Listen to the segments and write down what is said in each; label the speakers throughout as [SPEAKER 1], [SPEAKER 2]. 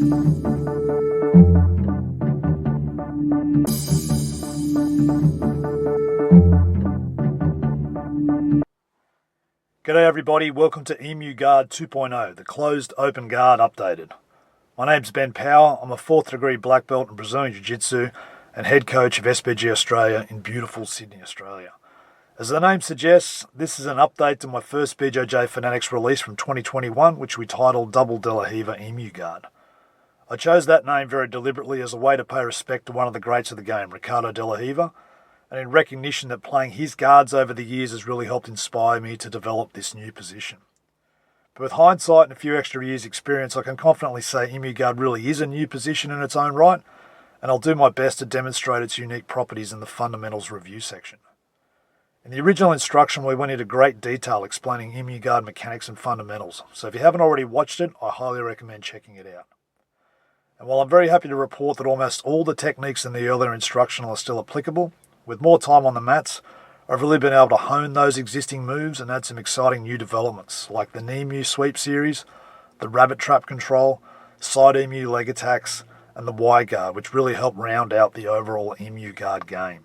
[SPEAKER 1] G'day everybody, welcome to Emu Guard 2.0, the closed open guard updated. My name's Ben Power, I'm a 4th degree black belt in Brazilian Jiu-Jitsu and head coach of SBG Australia in beautiful Sydney, Australia. As the name suggests, this is an update to my first BJJ Fanatics release from 2021, which we titled Double De La Riva Emu Guard. I chose that name very deliberately as a way to pay respect to one of the greats of the game, Ricardo De La Riva, and in recognition that playing his guards over the years has really helped inspire me to develop this new position. But with hindsight and a few extra years' experience, I can confidently say Emu Guard really is a new position in its own right, and I'll do my best to demonstrate its unique properties in the fundamentals review section. In the original instruction, we went into great detail explaining Emu Guard mechanics and fundamentals, so if you haven't already watched it, I highly recommend checking it out. And while I'm very happy to report that almost all the techniques in the earlier instructional are still applicable, with more time on the mats, I've really been able to hone those existing moves and add some exciting new developments, like the knee emu sweep series, the rabbit trap control, side emu leg attacks, and the Y guard, which really help round out the overall Emu Guard game.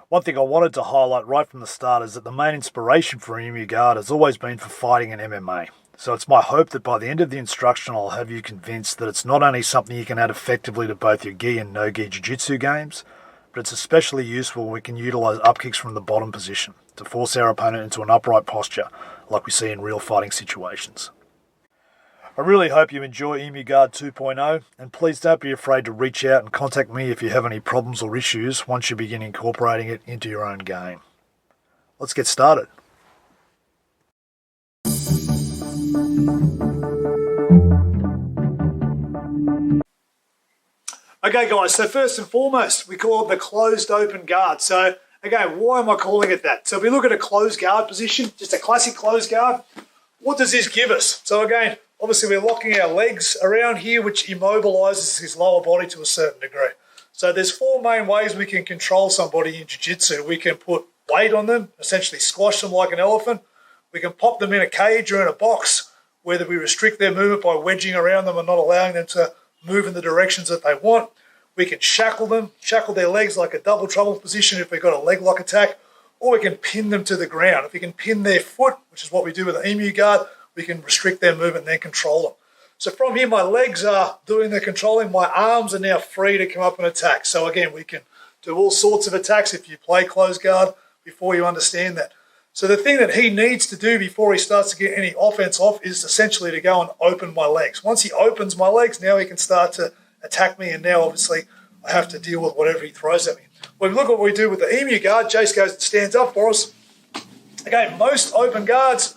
[SPEAKER 1] One thing I wanted to highlight right from the start is that the main inspiration for Emu Guard has always been for fighting in MMA. So it's my hope that by the end of the instruction I'll have you convinced that it's not only something you can add effectively to both your gi and no-gi jiu-jitsu games, but it's especially useful when we can utilise upkicks from the bottom position to force our opponent into an upright posture like we see in real fighting situations. I really hope you enjoy Emu Guard 2.0 and please don't be afraid to reach out and contact me if you have any problems or issues once you begin incorporating it into your own game. Let's get started. Okay guys, so first and foremost, we call it the closed open guard. So again, why am I calling it that? So if we look at a closed guard position, just a classic closed guard, what does this give us? So again, obviously we're locking our legs around here, which immobilizes his lower body to a certain degree. So there's 4 main ways we can control somebody in jiu-jitsu. We can put weight on them, essentially squash them like an elephant. We can pop them in a cage or in a box, whether we restrict their movement by wedging around them and not allowing them to move in the directions that they want. We can shackle them, shackle their legs like a double trouble position if we've got a leg lock attack, or we can pin them to the ground. If we can pin their foot, which is what we do with the Emu Guard, we can restrict their movement and then control them. So from here, my legs are doing the controlling. My arms are now free to come up and attack. So again, we can do all sorts of attacks if you play closed guard before you understand that. So the thing that he needs to do before he starts to get any offense off is essentially to go and open my legs. Once he opens my legs, now he can start to attack me, and now obviously I have to deal with whatever he throws at me. When we look at what we do with the Emu Guard, Jace goes and stands up for us. Again, most open guards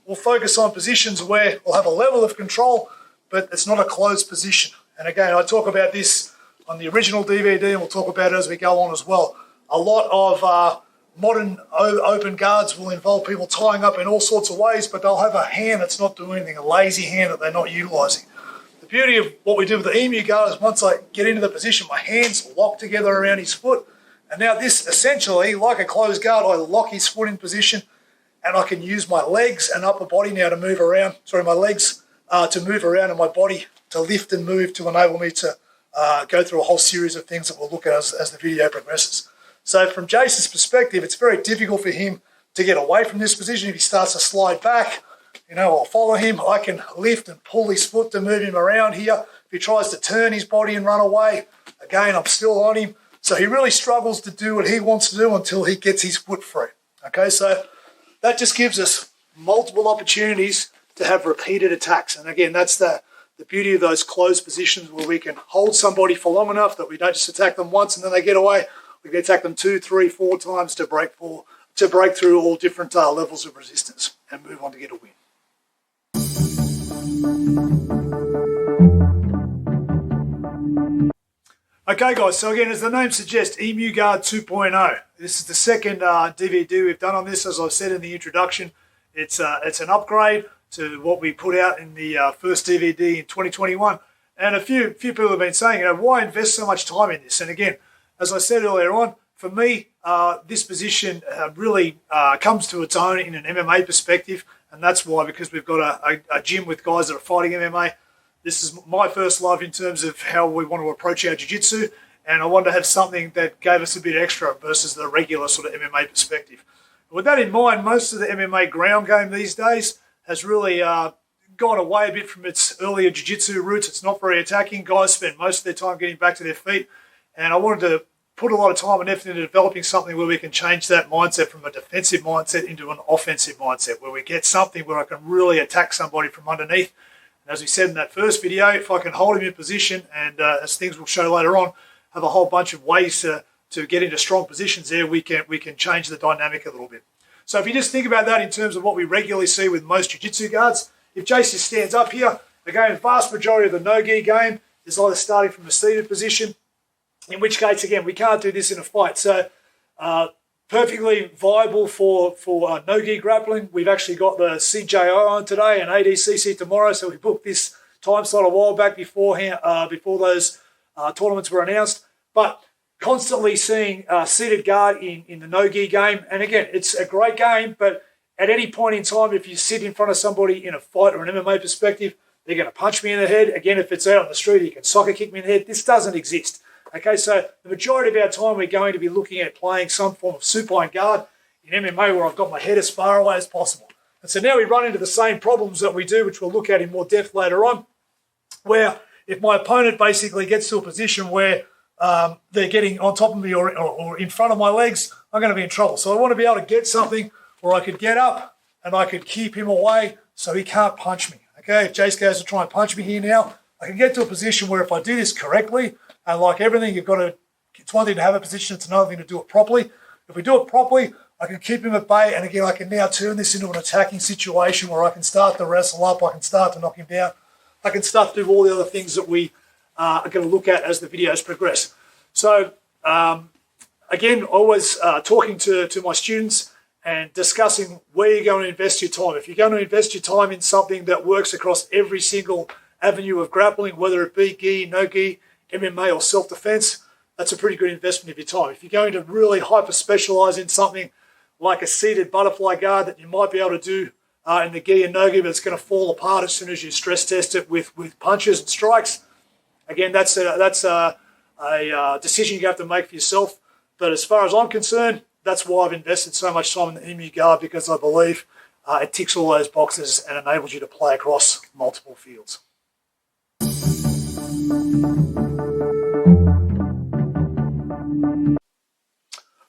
[SPEAKER 1] will focus on positions where we'll have a level of control, but it's not a closed position. And again, I talk about this on the original DVD, and we'll talk about it as we go on as well. A lot of modern open guards will involve people tying up in all sorts of ways, but they'll have a hand that's not doing anything, a lazy hand that they're not utilising. The beauty of what we do with the Emu Guard is once I get into the position, my hands lock together around his foot. And now this essentially, like a closed guard, I lock his foot in position and I can use my legs and upper body now to move around. Sorry, my legs to move around and my body to lift and move to enable me to go through a whole series of things that we'll look at as the video progresses. So from Jace's perspective, it's very difficult for him to get away from this position. If he starts to slide back, I'll follow him. I can lift and pull his foot to move him around here. If he tries to turn his body and run away, again, I'm still on him. So he really struggles to do what he wants to do until he gets his foot free. Okay, so that just gives us multiple opportunities to have repeated attacks. And again, that's the beauty of those closed positions where we can hold somebody for long enough that we don't just attack them once and then they get away. We can attack them 2, 3, 4 times to break through all different levels of resistance and move on to get a win. Okay guys, so again, as the name suggests, Emu Guard 2.0. This is the second DVD we've done on this. As I said in the introduction, it's an upgrade to what we put out in the first DVD in 2021. And a few people have been saying, why invest so much time in this? And again, as I said earlier on, for me, this position really comes to its own in an MMA perspective. And that's why, because we've got a gym with guys that are fighting MMA. this is my first love in terms of how we want to approach our jiu-jitsu, and I wanted to have something that gave us a bit extra versus the regular sort of MMA perspective. With that in mind, most of the MMA ground game these days has really gone away a bit from its earlier jiu-jitsu roots. It's not very attacking. Guys spend most of their time getting back to their feet, and I wanted to put a lot of time and effort into developing something where we can change that mindset from a defensive mindset into an offensive mindset, where we get something where I can really attack somebody from underneath. And as we said in that first video, if I can hold him in position, and as things will show later on, have a whole bunch of ways to get into strong positions there, we can change the dynamic a little bit. So if you just think about that in terms of what we regularly see with most jiu-jitsu guards, if Jason stands up here, again, the vast majority of the no-gi game is either starting from a seated position, in which case, again, we can't do this in a fight. So perfectly viable for no-gi grappling. We've actually got the CJO on today and ADCC tomorrow, so we booked this time slot a while back before those tournaments were announced. But constantly seeing seated guard in the no-gi game. And again, it's a great game, but at any point in time, if you sit in front of somebody in a fight or an MMA perspective, they're going to punch me in the head. Again, if it's out on the street, you can soccer kick me in the head. This doesn't exist. Okay, so the majority of our time, we're going to be looking at playing some form of supine guard in MMA where I've got my head as far away as possible. And so now we run into the same problems that we do, which we'll look at in more depth later on, where if my opponent basically gets to a position where they're getting on top of me or in front of my legs, I'm going to be in trouble. So I want to be able to get something where I could get up and I could keep him away so he can't punch me. Okay, if Jace goes to try and punch me here now, I can get to a position where if I do this correctly, and like everything, it's one thing to have a position, it's another thing to do it properly. If we do it properly, I can keep him at bay, and again, I can now turn this into an attacking situation where I can start to wrestle up, I can start to knock him down, I can start to do all the other things that we are going to look at as the videos progress. So, again, always talking to my students and discussing where you're going to invest your time. If you're going to invest your time in something that works across every single avenue of grappling, whether it be gi, no-gi, MMA or self-defense, that's a pretty good investment of your time. If you're going to really hyper-specialize in something like a seated butterfly guard that you might be able to do in the gi and no-gi, but it's going to fall apart as soon as you stress test it with punches and strikes, again, that's a decision you have to make for yourself. But as far as I'm concerned, that's why I've invested so much time in the Emu Guard, because I believe it ticks all those boxes and enables you to play across multiple fields.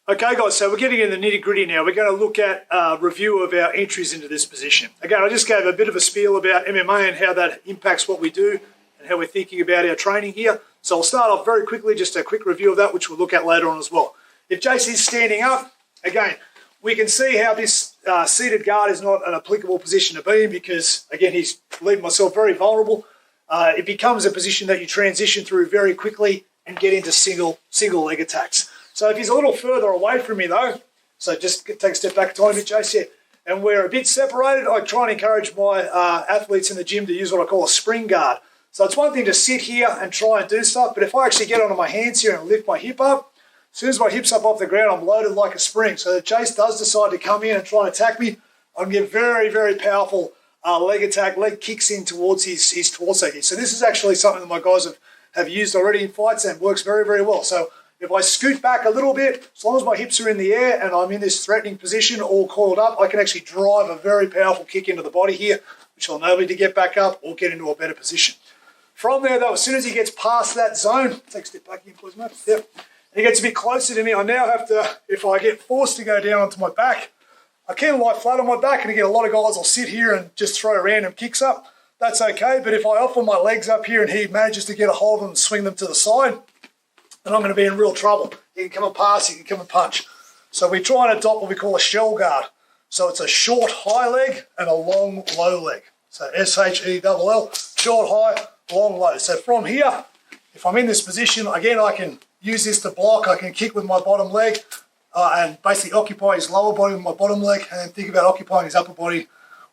[SPEAKER 1] Okay, guys, so we're getting in the nitty-gritty now. We're going to look at a review of our entries into this position. Again, I just gave a bit of a spiel about MMA and how that impacts what we do and how we're thinking about our training here. So I'll start off very quickly, just a quick review of that, which we'll look at later on as well. If Jace is standing up, again, we can see how this seated guard is not an applicable position to be in because, again, he's leaving myself very vulnerable. It becomes a position that you transition through very quickly and get into single leg attacks. So if he's a little further away from me, though, so just take a step back, time to Jace here, and we're a bit separated, I try and encourage my athletes in the gym to use what I call a spring guard. So it's one thing to sit here and try and do stuff, but if I actually get onto my hands here and lift my hip up, as soon as my hip's up off the ground, I'm loaded like a spring. So if Jace does decide to come in and try and attack me, I can get very, very powerful leg attack, leg kicks in towards his torso here. So this is actually something that my guys have used already in fights and works very, very well. So if I scoot back a little bit, as long as my hips are in the air and I'm in this threatening position, all coiled up, I can actually drive a very powerful kick into the body here, which will enable me to get back up or get into a better position. From there, though, as soon as he gets past that zone, take a step back in, please, mate. Yep. And he gets a bit closer to me, I now have to, if I get forced to go down onto my back, I can lie flat on my back, and again, a lot of guys will sit here and just throw random kicks up. That's okay, but if I offer my legs up here and he manages to get a hold of them and swing them to the side, then I'm going to be in real trouble. He can come and pass, he can come and punch. So we try and adopt what we call a shell guard. So it's a short high leg and a long low leg. So S-H-E-L-L, short high, long low. So from here, if I'm in this position, again, I can use this to block. I can kick with my bottom leg and basically occupy his lower body with my bottom leg and then think about occupying his upper body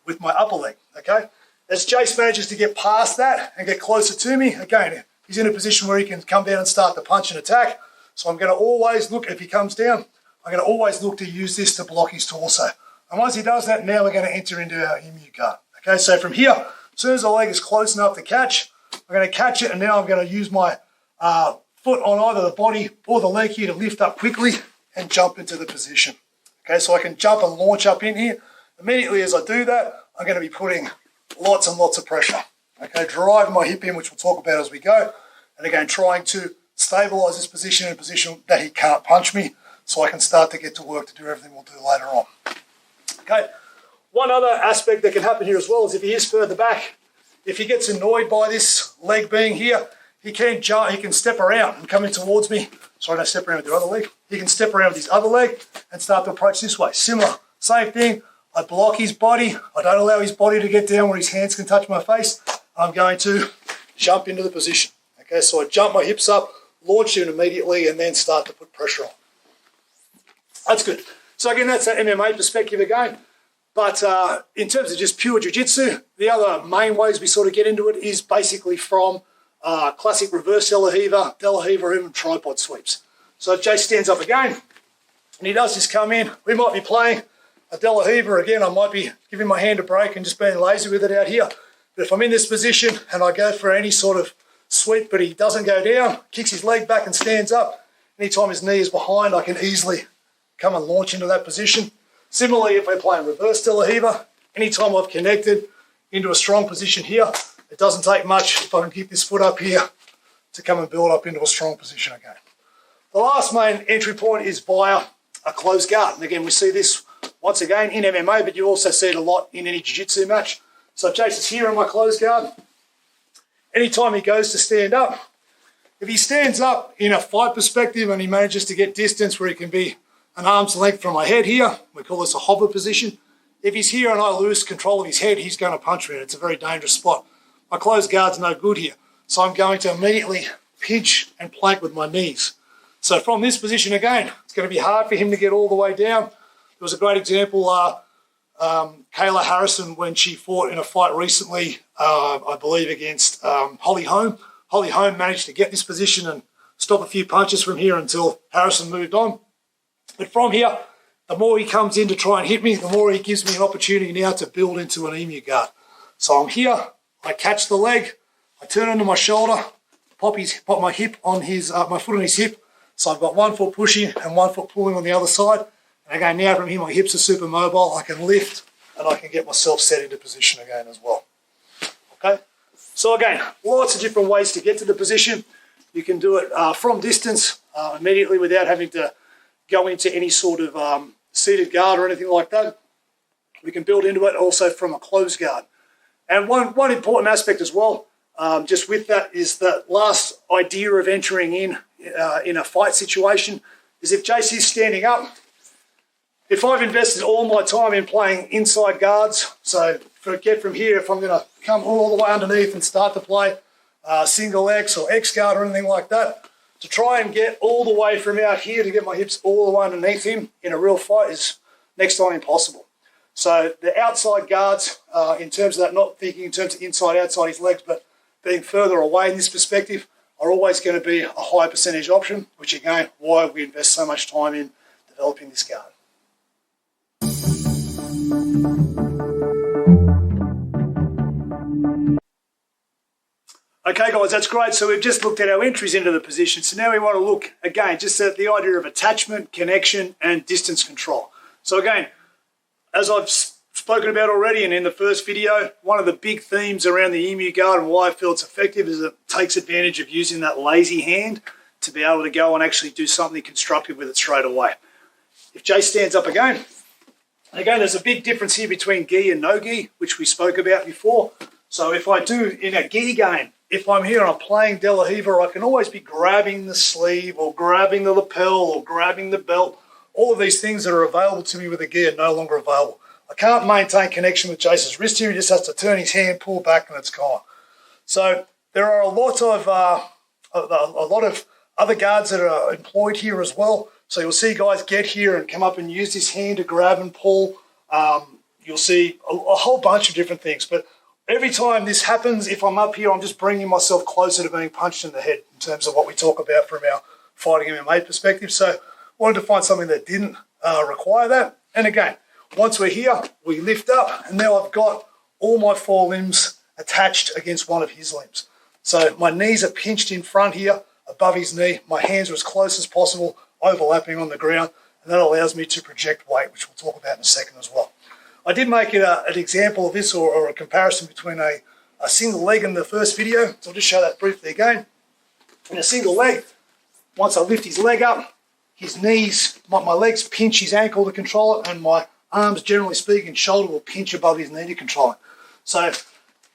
[SPEAKER 1] with my upper leg, okay? As Jace manages to get past that and get closer to me, again, he's in a position where he can come down and start to punch and attack. So I'm going to always look, if he comes down, I'm going to always look to use this to block his torso. And once he does that, now we're going to enter into our Emu Guard. Okay, so from here, as soon as the leg is close enough to catch, I'm going to catch it, and now I'm going to use my foot on either the body or the leg here to lift up quickly and jump into the position. Okay, so I can jump and launch up in here. Immediately as I do that, I'm going to be putting lots and lots of pressure. Okay, driving my hip in, which we'll talk about as we go. And again, trying to stabilise this position in a position that he can't punch me, so I can start to get to work to do everything we'll do later on. Okay, one other aspect that can happen here as well is if he is further back, if he gets annoyed by this leg being here, he can jump, he can step around and come in towards me. Sorry, don't step around with your other leg. He can step around with his other leg and start to approach this way. Similar, same thing. I block his body. I don't allow his body to get down where his hands can touch my face. I'm going to jump into the position. Okay, so I jump my hips up, launch in immediately, and then start to put pressure on. That's good. So again, that's an MMA perspective again. But in terms of just pure jiu-jitsu, the other main ways we sort of get into it is basically from classic reverse De La Riva, or even tripod sweeps. So if Jay stands up again, and he does just come in, we might be playing a De La Riva again. I might be giving my hand a break and just being lazy with it out here. But if I'm in this position and I go for any sort of sweep, but he doesn't go down, kicks his leg back and stands up, anytime his knee is behind, I can easily come and launch into that position. Similarly, if we're playing reverse De La Riva, anytime I've connected into a strong position here, it doesn't take much if I can keep this foot up here to come and build up into a strong position again. The last main entry point is via a closed guard. And again, we see this once again in MMA, but you also see it a lot in any jiu-jitsu match. So Jason's here in my closed guard. Anytime he goes to stand up, if he stands up in a fight perspective and he manages to get distance where he can be an arm's length from my head here, we call this a hover position. If he's here and I lose control of his head, he's going to punch me, and it's a very dangerous spot. My closed guard's no good here, so I'm going to immediately pinch and plank with my knees. So from this position again, it's going to be hard for him to get all the way down. There was a great example, Kayla Harrison, when she fought in a fight recently, I believe against Holly Holm. Holly Holm managed to get this position and stop a few punches from here until Harrison moved on. But from here, the more he comes in to try and hit me, the more he gives me an opportunity now to build into an Emu Guard. So I'm here, I catch the leg, I turn onto my shoulder, pop my hip on his, my foot on his hip. So I've got 1 foot pushing and 1 foot pulling on the other side. And again, now from here, my hips are super mobile. I can lift and I can get myself set into position again as well. Okay. So again, lots of different ways to get to the position. You can do it from distance immediately without having to go into any sort of seated guard or anything like that. We can build into it also from a closed guard. And one important aspect as well, just with that, is the last idea of entering in a fight situation is if JC's standing up, if I've invested all my time in playing inside guards, so forget from here, if I'm going to come all the way underneath and start to play single X or X guard or anything like that, to try and get all the way from out here to get my hips all the way underneath him in a real fight is next to impossible. So the outside guards, in terms of that, not thinking in terms of inside, outside his legs, but being further away in this perspective, are always going to be a high percentage option, which again, why we invest so much time in developing this guard. Okay, guys, that's great. So we've just looked at our entries into the position. So now we want to look, again, just at the idea of attachment, connection, and distance control. So again, as I've spoken about already and in the first video, one of the big themes around the Emu Guard and why I feel it's effective is it takes advantage of using that lazy hand to be able to go and actually do something constructive with it straight away. If Jay stands up again, there's a big difference here between gi and no gi, which we spoke about before. So if I do in a gi game, if I'm here and I'm playing De La Riva, I can always be grabbing the sleeve or grabbing the lapel or grabbing the belt. All of these things that are available to me with a gi are no longer available. I can't maintain connection with Jason's wrist here. He just has to turn his hand, pull back, and it's gone. So there are a lot of other guards that are employed here as well. So you'll see guys get here and come up and use this hand to grab and pull. You'll see a whole bunch of different things. But every time this happens, if I'm up here, I'm just bringing myself closer to being punched in the head in terms of what we talk about from our fighting MMA perspective. So I wanted to find something that didn't require that. And again, once we're here, we lift up, and now I've got all my 4 limbs attached against one of his limbs. So my knees are pinched in front here, above his knee. My hands are as close as possible, overlapping on the ground, and that allows me to project weight, which we'll talk about in a second as well. I did make it an example of this, or a comparison between a single leg in the first video, so I'll just show that briefly again. In a single leg, once I lift his leg up, his knees, my legs pinch his ankle to control it, and my arms, generally speaking, shoulder will pinch above his knee to control it. So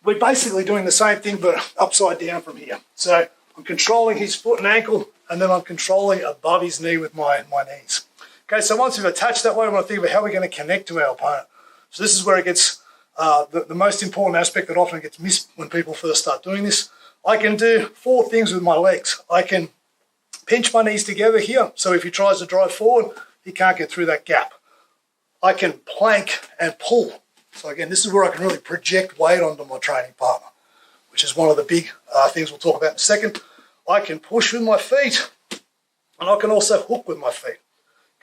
[SPEAKER 1] we're basically doing the same thing, but upside down from here. So I'm controlling his foot and ankle, and then I'm controlling above his knee with my knees. Okay, so once we've attached that way, we want to think about how we're going to connect to our opponent. So this is where it gets the most important aspect that often gets missed when people first start doing this. I can do 4 things with my legs. I can pinch my knees together here, so if he tries to drive forward, he can't get through that gap. I can plank and pull. So again, this is where I can really project weight onto my training partner, which is one of the big things we'll talk about in a second. I can push with my feet, and I can also hook with my feet.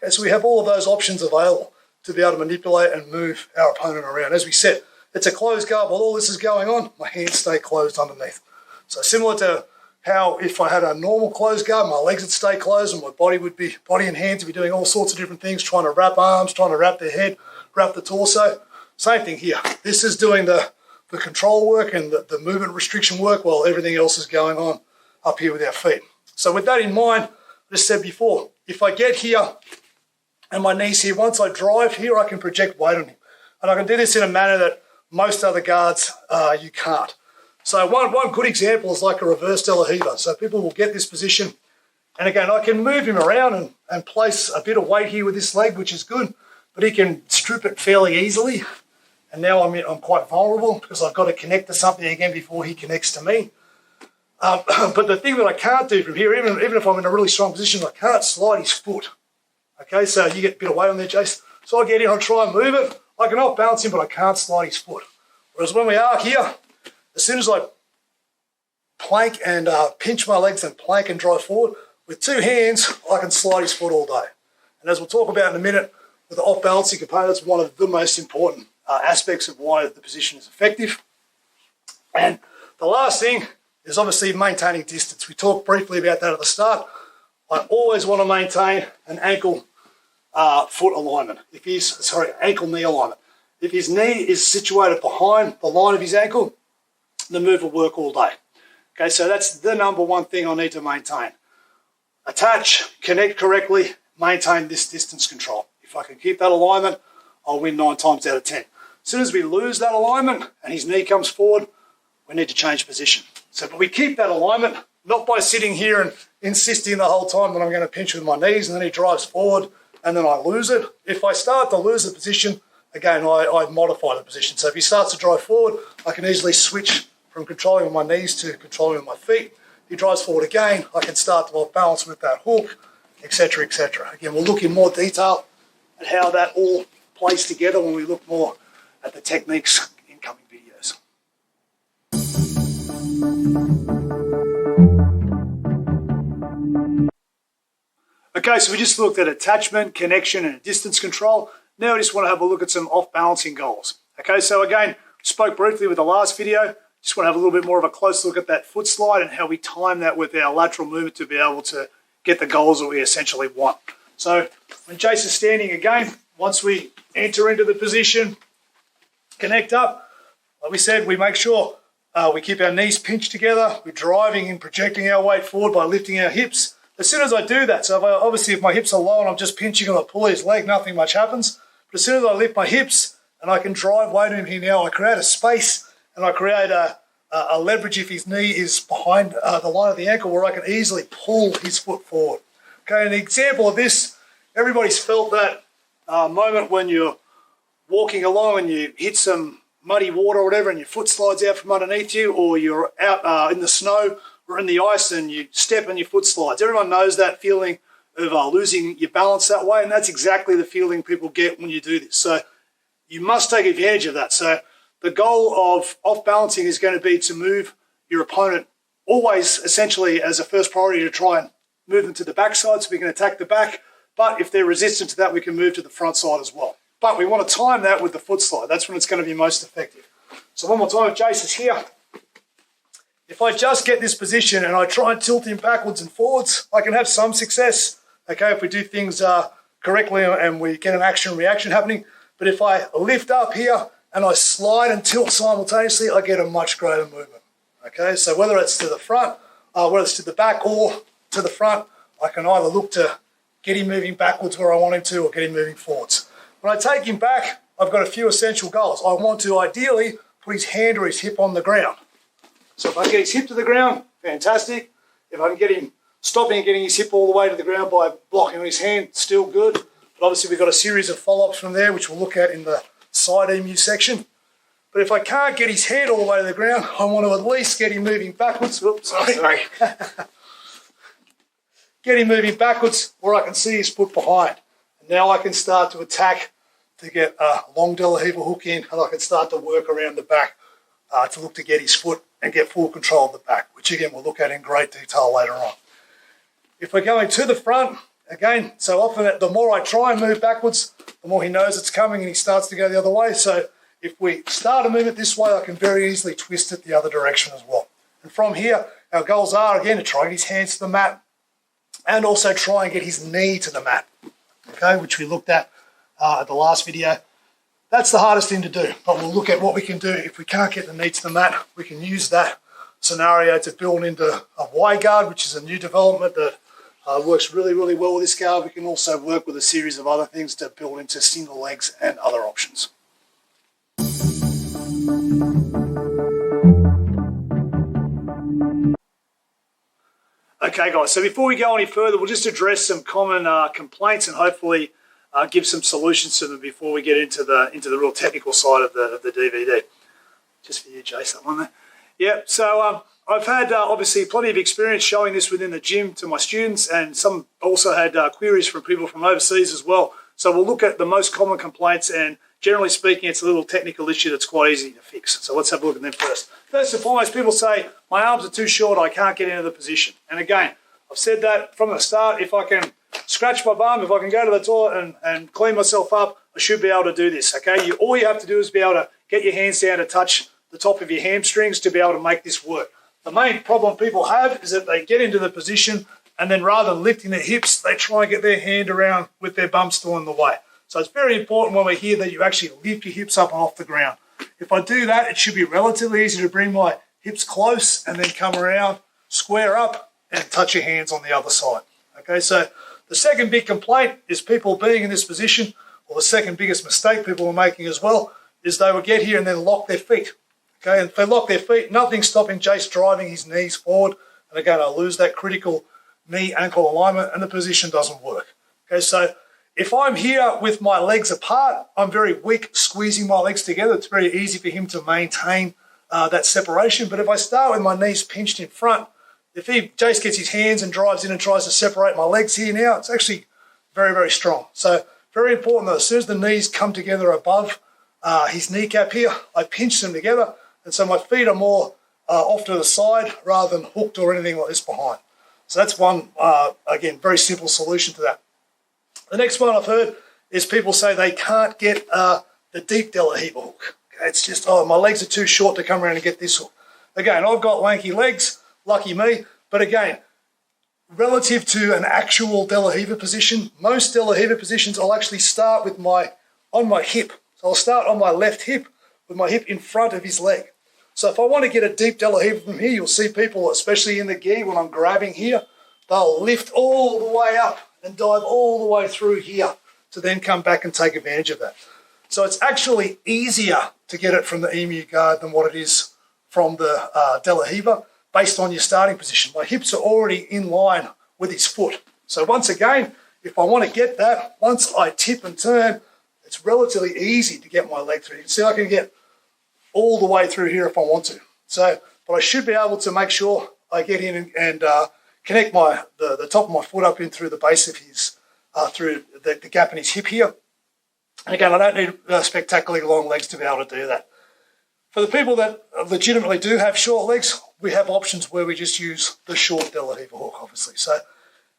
[SPEAKER 1] Okay, so we have all of those options available to be able to manipulate and move our opponent around. As we said, it's a closed guard. While all this is going on, my hands stay closed underneath. So similar to how if I had a normal closed guard, my legs would stay closed and my body and hands would be doing all sorts of different things, trying to wrap arms, trying to wrap their head, wrap the torso. Same thing here. This is doing the control work and the movement restriction work while everything else is going on up here with our feet. So with that in mind, I just said before, if I get here and my knees here, once I drive here, I can project weight on him. And I can do this in a manner that most other guards you can't. So one good example is like a reverse de la Riva. So people will get this position, and again, I can move him around and place a bit of weight here with this leg, which is good, but he can strip it fairly easily. And now I'm quite vulnerable because I've got to connect to something again before he connects to me. But the thing that I can't do from here, even if I'm in a really strong position, I can't slide his foot. Okay, so you get a bit of weight on there, Jace. So I get in, I try and move it. I can off balance him, but I can't slide his foot. Whereas when we are here, as soon as I plank and pinch my legs and plank and drive forward, with 2 hands, I can slide his foot all day. And as we'll talk about in a minute, with the off-balancing component, it's one of the most important aspects of why the position is effective. And the last thing is obviously maintaining distance. We talked briefly about that at the start. I always want to maintain an ankle-foot alignment. Ankle-knee alignment. If his knee is situated behind the line of his ankle, the move will work all day. Okay, so that's the number one thing I need to maintain. Attach, connect correctly, maintain this distance control. If I can keep that alignment, I'll win 9 times out of 10. As soon as we lose that alignment and his knee comes forward, we need to change position. So but we keep that alignment, not by sitting here and insisting the whole time that I'm going to pinch with my knees and then he drives forward and then I lose it. If I start to lose the position, again, I modify the position. So if he starts to drive forward, I can easily switch from controlling with my knees to controlling with my feet. If he drives forward again, I can start to off balance with that hook, etc., etc. Again, we'll look in more detail at how that all plays together when we look more at the techniques in coming videos. Okay, so we just looked at attachment, connection, and distance control. Now I just want to have a look at some off-balancing goals. Okay, so again, spoke briefly with the last video. Just want to have a little bit more of a close look at that foot slide and how we time that with our lateral movement to be able to get the goals that we essentially want. So when Jace is standing again, once we enter into the position, connect up, like we said, we make sure we keep our knees pinched together. We're driving and projecting our weight forward by lifting our hips. As soon as I do that, so if my hips are low and I'm just pinching and I pull his leg, nothing much happens. But as soon as I lift my hips and I can drive weight in here now, I create a space and I create a leverage if his knee is behind the line of the ankle where I can easily pull his foot forward. Okay, an example of this, everybody's felt that moment when you're walking along and you hit some muddy water or whatever and your foot slides out from underneath you, or you're out in the snow or in the ice and you step and your foot slides. Everyone knows that feeling of losing your balance that way, and that's exactly the feeling people get when you do this. So you must take advantage of that. So the goal of off-balancing is going to be to move your opponent always essentially as a first priority to try and move them to the backside so we can attack the back. But if they're resistant to that, we can move to the front side as well. But we want to time that with the foot slide. That's when it's going to be most effective. So one more time, if Jace is here, If I just get this position and I try and tilt him backwards and forwards, I can have some success, okay, if we do things correctly and we get an action-reaction happening. But if I lift up here and I slide and tilt simultaneously, I get a much greater movement, okay? So whether it's to the front, whether it's to the back or to the front, I can either look to get him moving backwards where I want him to or get him moving forwards. When I take him back, I've got a few essential goals. I want to ideally put his hand or his hip on the ground. So if I get his hip to the ground, fantastic. If I can get him stopping and getting his hip all the way to the ground by blocking on his hand, still good. But obviously we've got a series of follow-ups from there, which we'll look at in the side emu section. But if I can't get his head all the way to the ground, I want to at least get him moving backwards. Oops, sorry. Get him moving backwards where I can see his foot behind. And now I can start to attack to get a long De La Riva hook in, and I can start to work around the back to look to get his foot and get full control of the back, which again we'll look at in great detail later on. If we're going to the front, again, so often the more I try and move backwards, the more he knows it's coming and he starts to go the other way. So if we start a movement this way, I can very easily twist it the other direction as well. And from here, our goals are, again, to try and get his hands to the mat and also try and get his knee to the mat, okay, which we looked at the last video. That's the hardest thing to do, but we'll look at what we can do. If we can't get the knee to the mat, we can use that scenario to build into a Y guard, which is a new development that works really, really well with this guard. We can also work with a series of other things to build into single legs and other options. Okay, guys, so before we go any further, we'll just address some common complaints and hopefully give some solutions to them before we get into the real technical side of the DVD. Just for you, Jace, that one there. Yeah, so I've had obviously plenty of experience showing this within the gym to my students, and some also had queries from people from overseas as well. So we'll look at the most common complaints, and generally speaking, it's a little technical issue that's quite easy to fix. So let's have a look at them first. First and foremost, people say, my arms are too short, I can't get into the position. And again, I've said that from the start. If I can scratch my bum, if I can go to the toilet and clean myself up, I should be able to do this, okay? All you have to do is be able to get your hands down to touch the top of your hamstrings to be able to make this work. The main problem people have is that they get into the position and then rather than lifting their hips, they try and get their hand around with their bum still in the way. So it's very important when we're here that you actually lift your hips up and off the ground. If I do that, it should be relatively easy to bring my hips close and then come around, square up, and touch your hands on the other side. Okay, so the second big complaint is people being in this position, or the second biggest mistake people are making as well, is they will get here and then lock their feet. Okay, and if they lock their feet, nothing's stopping Jace driving his knees forward. And again, I lose that critical knee-ankle alignment and the position doesn't work. Okay, so if I'm here with my legs apart, I'm very weak squeezing my legs together. It's very easy for him to maintain that separation. But if I start with my knees pinched in front, if Jace gets his hands and drives in and tries to separate my legs here now, it's actually very, very strong. So very important that as soon as the knees come together above his kneecap here, I pinch them together. And so my feet are more off to the side rather than hooked or anything like this behind. So that's one, again, very simple solution to that. The next one I've heard is people say they can't get the deep De La Riva hook. Okay, it's just, oh, my legs are too short to come around and get this hook. Again, I've got lanky legs, lucky me. But again, relative to an actual De La Riva position, most De La Riva positions I'll actually start with on my hip. So I'll start on my left hip with my hip in front of his leg. So if I want to get a deep De La Riva from here, you'll see people, especially in the gi, when I'm grabbing here, they'll lift all the way up and dive all the way through here to then come back and take advantage of that. So it's actually easier to get it from the Emu Guard than what it is from the De La Riva based on your starting position. My hips are already in line with his foot. So once again, if I want to get that, once I tip and turn, it's relatively easy to get my leg through. You can see I can get all the way through here if I want to. So, but I should be able to make sure I get in and connect the top of my foot up in through the base of his, through the gap in his hip here. And again, I don't need spectacularly long legs to be able to do that. For the people that legitimately do have short legs, we have options where we just use the short De La Riva hook, obviously. So,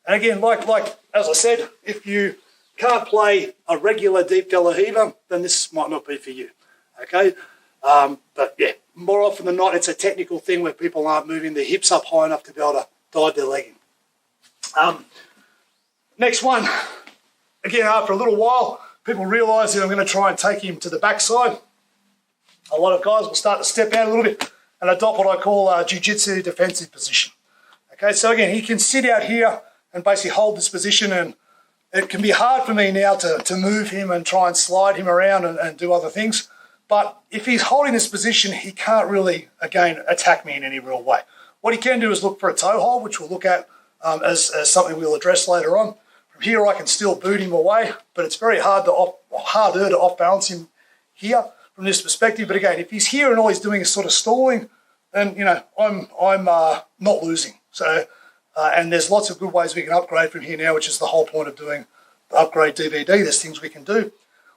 [SPEAKER 1] and again, like as I said, if you can't play a regular deep De La Riva, then this might not be for you. Okay. But yeah, more often than not, it's a technical thing where people aren't moving their hips up high enough to be able to dive their leg in. Next one, again, after a little while, people realise that I'm going to try and take him to the backside. A lot of guys will start to step out a little bit and adopt what I call a jiu-jitsu defensive position. Okay, so again, he can sit out here and basically hold this position, and it can be hard for me now to move him and try and slide him around and do other things. But if he's holding this position, he can't really, again, attack me in any real way. What he can do is look for a toe hold, which we'll look at as something we'll address later on. From here, I can still boot him away, but it's very harder to off-balance him here from this perspective. But again, if he's here and all he's doing is sort of stalling, then, you know, I'm not losing. So, and there's lots of good ways we can upgrade from here now, which is the whole point of doing the upgrade DVD. There's things we can do.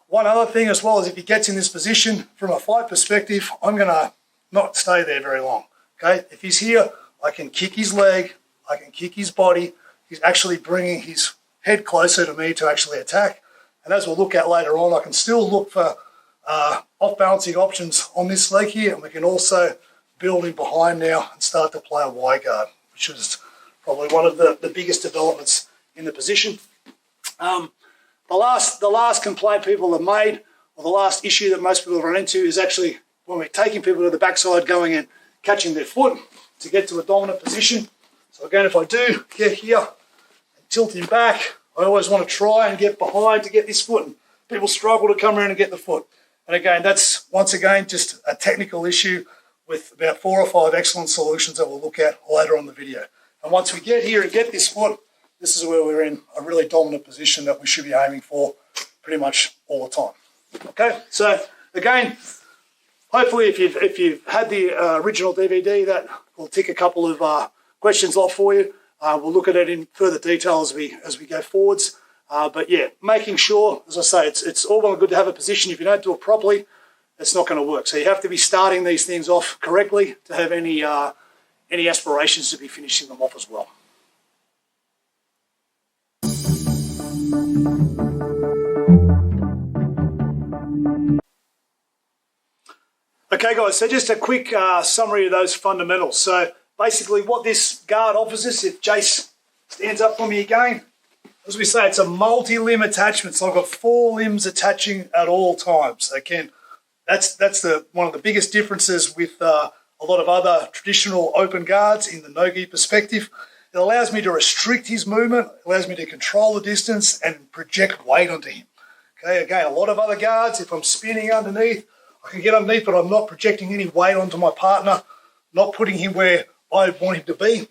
[SPEAKER 1] One other thing as well is if he gets in this position, from a fight perspective, I'm going to not stay there very long. Okay, if he's here, I can kick his leg, I can kick his body. He's actually bringing his head closer to me to actually attack. And as we'll look at later on, I can still look for off-balancing options on this leg here, and we can also build in behind now and start to play a Y guard, which is probably one of the biggest developments in the position. The last complaint people have made, or the last issue that most people run into, is actually when we're taking people to the backside, going and catching their foot to get to a dominant position. So again, if I do get here and tilt him back, I always want to try and get behind to get this foot, and people struggle to come around and get the foot. And again, that's once again just a technical issue with about 4 or 5 excellent solutions that we'll look at later on the video. And once we get here and get this foot, this is where we're in a really dominant position that we should be aiming for pretty much all the time. Okay, so again, hopefully if you've had the original DVD, that will tick a couple of questions off for you. We'll look at it in further detail as we go forwards. But yeah, making sure, as I say, it's all well and good to have a position. If you don't do it properly, it's not going to work. So you have to be starting these things off correctly to have any aspirations to be finishing them off as well. Okay, guys, so just a quick summary of those fundamentals. So basically what this guard offers us, if Jace stands up for me again, as we say, it's a multi-limb attachment. So I've got 4 limbs attaching at all times. Again, that's one of the biggest differences with a lot of other traditional open guards in the no-gi perspective. It allows me to restrict his movement, it allows me to control the distance and project weight onto him. Okay, again, a lot of other guards, if I'm spinning underneath, I can get underneath, but I'm not projecting any weight onto my partner, not putting him where I want him to be.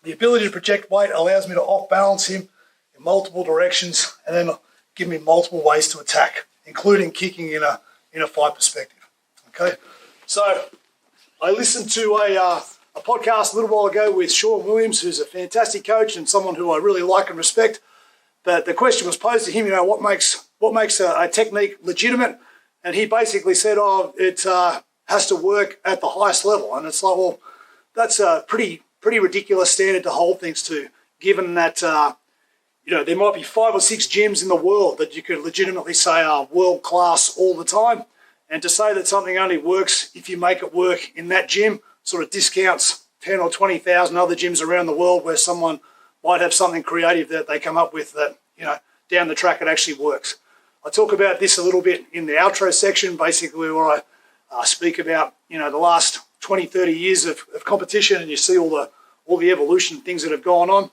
[SPEAKER 1] The ability to project weight allows me to off-balance him in multiple directions and then give me multiple ways to attack, including kicking in a fight perspective. Okay, so I listened to a podcast a little while ago with Sean Williams, who's a fantastic coach and someone who I really like and respect. But the question was posed to him, you know, what makes a technique legitimate? And he basically said, it has to work at the highest level. And it's like, well, that's a pretty ridiculous standard to hold things to, given that, there might be 5 or 6 gyms in the world that you could legitimately say are world-class all the time. And to say that something only works if you make it work in that gym sort of discounts 10 or 20,000 other gyms around the world where someone might have something creative that they come up with that, down the track it actually works. I talk about this a little bit in the outro section, basically where I speak about, the last 20, 30 years of competition, and you see all the evolution, things that have gone on.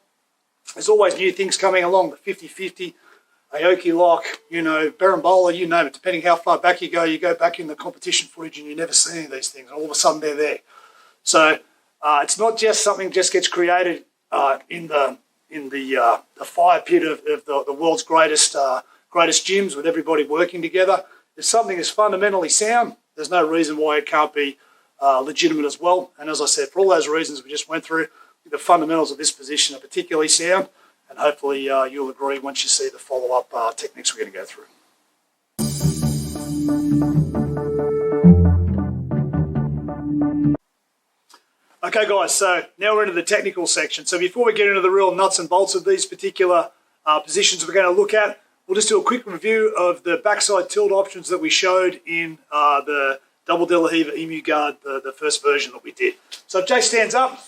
[SPEAKER 1] There's always new things coming along, the 50-50, Aoki lock, Berimbola, you name it. Depending how far back you go back in the competition footage and you never see any of these things, and all of a sudden they're there. So it's not just something just gets created in the fire pit of the world's greatest gyms with everybody working together. If something is fundamentally sound, there's no reason why it can't be legitimate as well. And as I said, for all those reasons we just went through, the fundamentals of this position are particularly sound, and hopefully you'll agree once you see the follow-up techniques we're going to go through. Okay, guys, so now we're into the technical section. So before we get into the real nuts and bolts of these particular positions we're going to look at, we'll just do a quick review of the backside tilt options that we showed in the double De La Riva Emu Guard, the first version that we did. So if Jake stands up,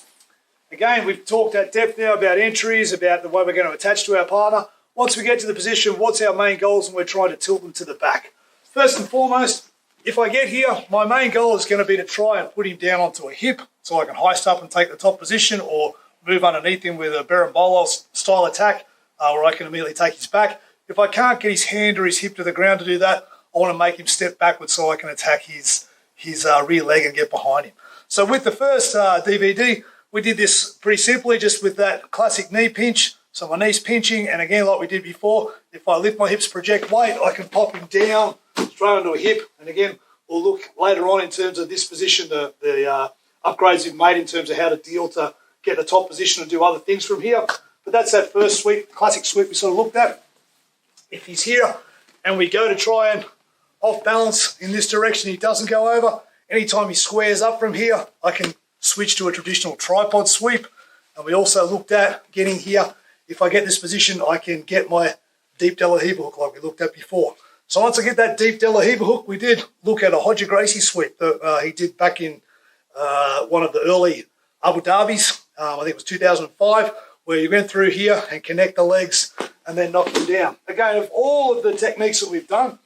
[SPEAKER 1] again, we've talked at depth now about entries, about the way we're going to attach to our partner. Once we get to the position, what's our main goals, and we're trying to tilt them to the back. First and foremost, if I get here, my main goal is going to be to try and put him down onto a hip so I can hoist up and take the top position, or move underneath him with a Berimbolo style attack, where I can immediately take his back. If I can't get his hand or his hip to the ground to do that, I want to make him step backwards so I can attack his rear leg and get behind him. So with the first DVD, we did this pretty simply, just with that classic knee pinch. So my knee's pinching, and again, like we did before, if I lift my hips, project weight, I can pop him down, straight onto a hip. And again, we'll look later on in terms of this position, the upgrades we've made in terms of how to deal to get the top position and do other things from here. But that's that first sweep, classic sweep we sort of looked at. If he's here and we go to try and off balance in this direction, he doesn't go over. Anytime he squares up from here, I can switch to a traditional tripod sweep. And we also looked at getting here. If I get this position, I can get my deep De La Riva hook like we looked at before. So once I get that deep De La Riva hook, we did look at a Hodger Gracie sweep that he did back in one of the early Abu Dhabis. I think it was 2005, where you went through here and connect the legs and then knock them down. Again, of all of the techniques that we've done,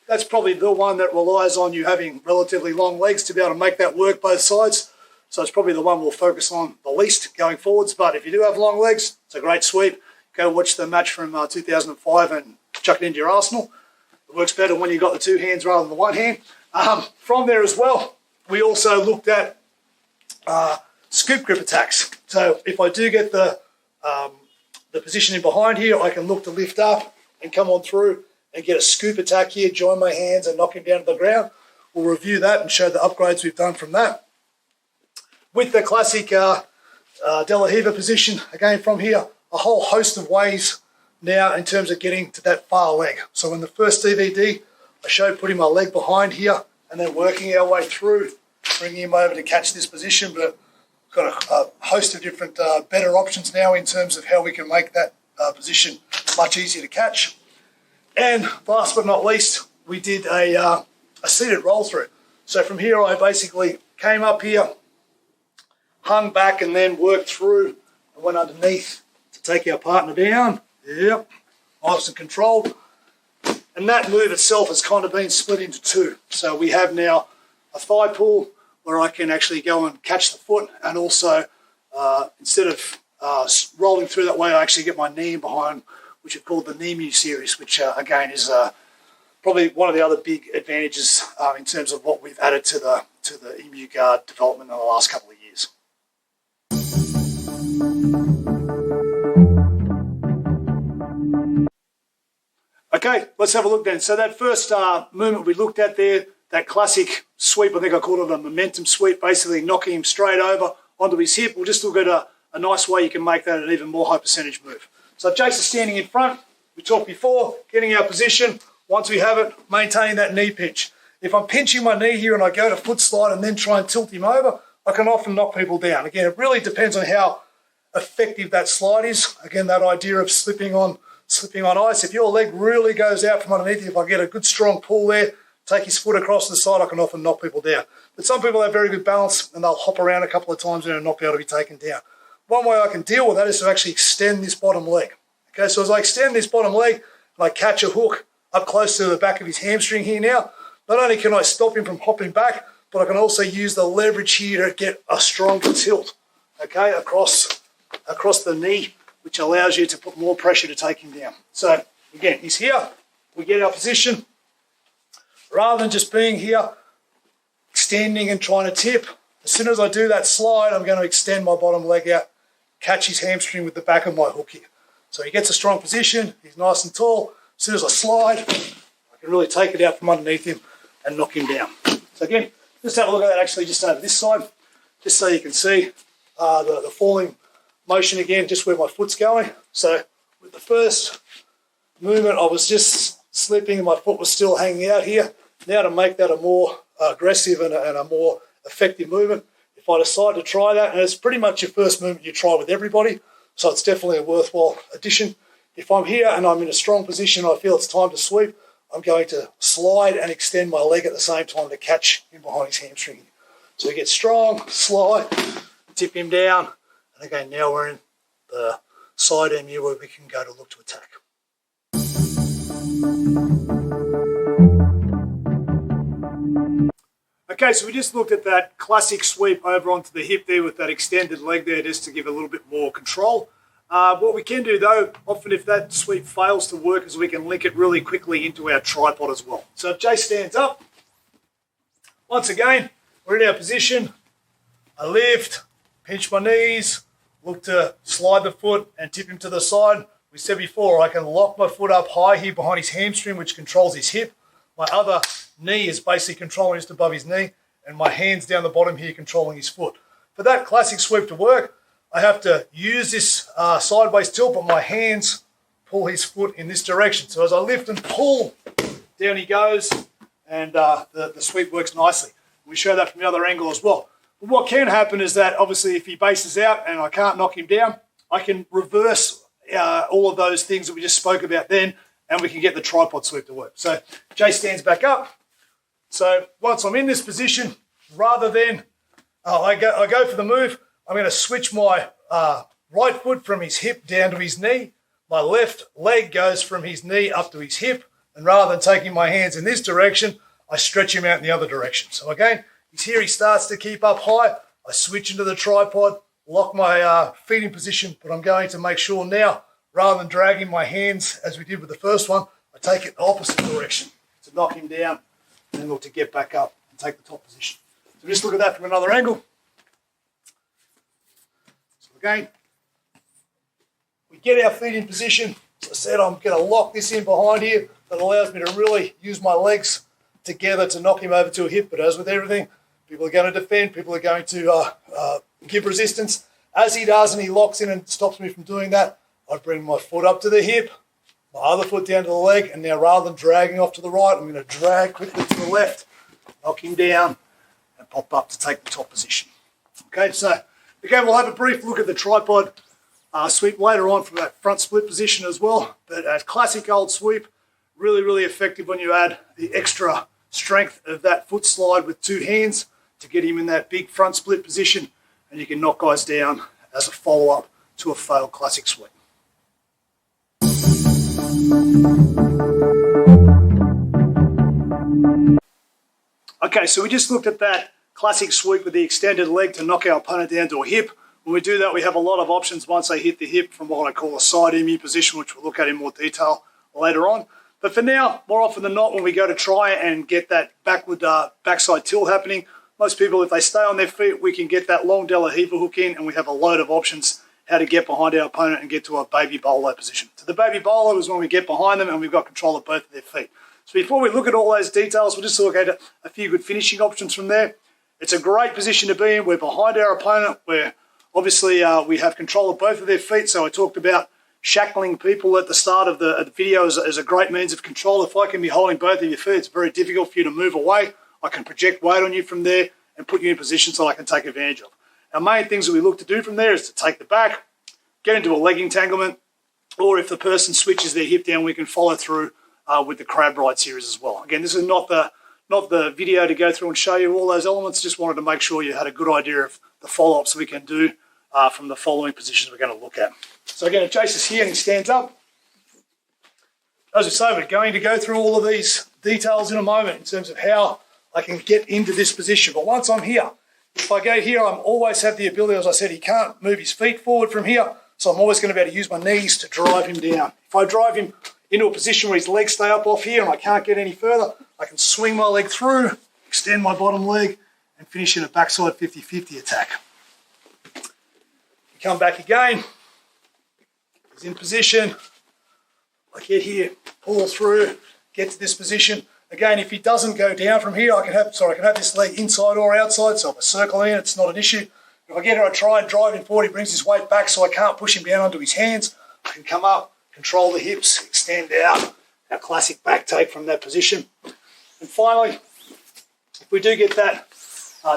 [SPEAKER 1] that's probably the one that relies on you having relatively long legs to be able to make that work both sides. So it's probably the one we'll focus on the least going forwards. But if you do have long legs, it's a great sweep. Go watch the match from 2005 and chuck it into your arsenal. It works better when you've got the two hands rather than the one hand. From there as well, we also looked at scoop grip attacks. So if I do get the positioning behind here, I can look to lift up and come on through and get a scoop attack here, join my hands and knock him down to the ground. We'll review that and show the upgrades we've done from that. With the classic De La Riva position, again from here, a whole host of ways now in terms of getting to that far leg. So in the first DVD, I showed putting my leg behind here and then working our way through, bringing him over to catch this position, but got a host of different better options now in terms of how we can make that position much easier to catch. And last but not least, we did a seated roll through. So from here, I basically came up here, hung back, and then worked through and went underneath to take our partner down. Yep, nice and controlled. And that move itself has kind of been split into two. So we have now a thigh pull where I can actually go and catch the foot, and also instead of rolling through that way, I actually get my knee in behind, which are called the Emu series, which again is probably one of the other big advantages in terms of what we've added to the Emu Guard development in the last couple of years. Okay, let's have a look then. So that first movement we looked at there, that classic sweep, I think I called it a momentum sweep, basically knocking him straight over onto his hip. We'll just look at a nice way you can make that an even more high percentage move. So Jake's standing in front. We talked before, getting our position. Once we have it, maintaining that knee pinch. If I'm pinching my knee here and I go to foot slide and then try and tilt him over, I can often knock people down. Again, it really depends on how effective that slide is. Again, that idea of slipping on ice. If your leg really goes out from underneath you, if I get a good strong pull there, take his foot across the side, I can often knock people down. But some people have very good balance and they'll hop around a couple of times and not be able to be taken down. One way I can deal with that is to actually extend this bottom leg. Okay, so as I extend this bottom leg and I catch a hook up close to the back of his hamstring here now, not only can I stop him from hopping back, but I can also use the leverage here to get a stronger tilt, okay, across the knee, which allows you to put more pressure to take him down. So again, he's here, we get our position. Rather than just being here, extending and trying to tip, as soon as I do that slide, I'm going to extend my bottom leg out, catch his hamstring with the back of my hook here. So he gets a strong position, he's nice and tall. As soon as I slide, I can really take it out from underneath him and knock him down. So again, just have a look at that actually just over this side, just so you can see the falling motion again, just where my foot's going. So with the first movement, I was just slipping and my foot was still hanging out here. Now to make that a more aggressive and a more effective movement, if I decide to try that, and it's pretty much your first movement you try with everybody, so it's definitely a worthwhile addition. If I'm here and I'm in a strong position, I feel it's time to sweep, I'm going to slide and extend my leg at the same time to catch him behind his hamstring. So we get strong, slide, tip him down, and again, now we're in the side emu where we can go to look to attack. Okay, so we just looked at that classic sweep over onto the hip there with that extended leg there just to give a little bit more control. What we can do though, often if that sweep fails to work, is we can link it really quickly into our tripod as well. So if Jay stands up, once again, we're in our position. I lift, pinch my knees, look to slide the foot and tip him to the side. We said before, I can lock my foot up high here behind his hamstring, which controls his hip. My other knee is basically controlling just above his knee, and my hands down the bottom here controlling his foot. For that classic sweep to work, I have to use this sideways tilt, but my hands pull his foot in this direction. So as I lift and pull, down he goes, and the sweep works nicely. We show that from the other angle as well. But what can happen is that obviously if he bases out and I can't knock him down, I can reverse all of those things that we just spoke about then, and we can get the tripod sweep to work. So Jay stands back up. So once I'm in this position, rather than I go for the move, I'm going to switch my right foot from his hip down to his knee. My left leg goes from his knee up to his hip. And rather than taking my hands in this direction, I stretch him out in the other direction. So again, he's here, he starts to keep up high. I switch into the tripod, lock my feet in position, but I'm going to make sure now, rather than dragging my hands as we did with the first one, I take it the opposite direction to knock him down and then look to get back up and take the top position. So just look at that from another angle. So again, we get our feet in position. As I said, I'm going to lock this in behind here. That allows me to really use my legs together to knock him over to a hip. But as with everything, people are going to defend. People are going to give resistance. As he does and he locks in and stops me from doing that, I bring my foot up to the hip, my other foot down to the leg, and now rather than dragging off to the right, I'm going to drag quickly to the left, knock him down, and pop up to take the top position. Okay, so again, we'll have a brief look at the tripod sweep later on from that front split position as well. But a classic old sweep, really, really effective when you add the extra strength of that foot slide with two hands to get him in that big front split position, and you can knock guys down as a follow-up to a failed classic sweep. Okay, so we just looked at that classic sweep with the extended leg to knock our opponent down to a hip. When we do that, we have a lot of options once they hit the hip from what I call a side emu position, which we'll look at in more detail later on. But for now, more often than not, when we go to try and get that backward backside tilt happening, most people, if they stay on their feet, we can get that long De La Riva hook in, and we have a load of options how to get behind our opponent and get to a baby bolo position. So the baby bolo is when we get behind them and we've got control of both of their feet. So before we look at all those details, we'll just look at a few good finishing options from there. It's a great position to be in. We're behind our opponent. We're obviously we have control of both of their feet. So I talked about shackling people at the start of the video as a great means of control. If I can be holding both of your feet, it's very difficult for you to move away. I can project weight on you from there and put you in positions that I can take advantage of. Our main things that we look to do from there is to take the back, get into a leg entanglement, or if the person switches their hip down, we can follow through with the crab ride series as well. Again, this is not the video to go through and show you all those elements. Just wanted to make sure you had a good idea of the follow-ups we can do from the following positions we're going to look at. So again, if Jace is here and he stands up, as we say, we're going to go through all of these details in a moment in terms of how I can get into this position. But once I'm here, if I go here, I'm always have the ability, as I said, he can't move his feet forward from here, so I'm always going to be able to use my knees to drive him down. If I drive him into a position where his legs stay up off here and I can't get any further, I can swing my leg through, extend my bottom leg, and finish in a backside 50-50 attack. We come back again. He's in position. I get here, pull through, get to this position. Again, if he doesn't go down from here, I can have this leg inside or outside, so if I circle in, it's not an issue. If I get here, I try and drive him forward, he brings his weight back so I can't push him down onto his hands. I can come up, control the hips, extend out, our classic back take from that position. And finally, if we do get that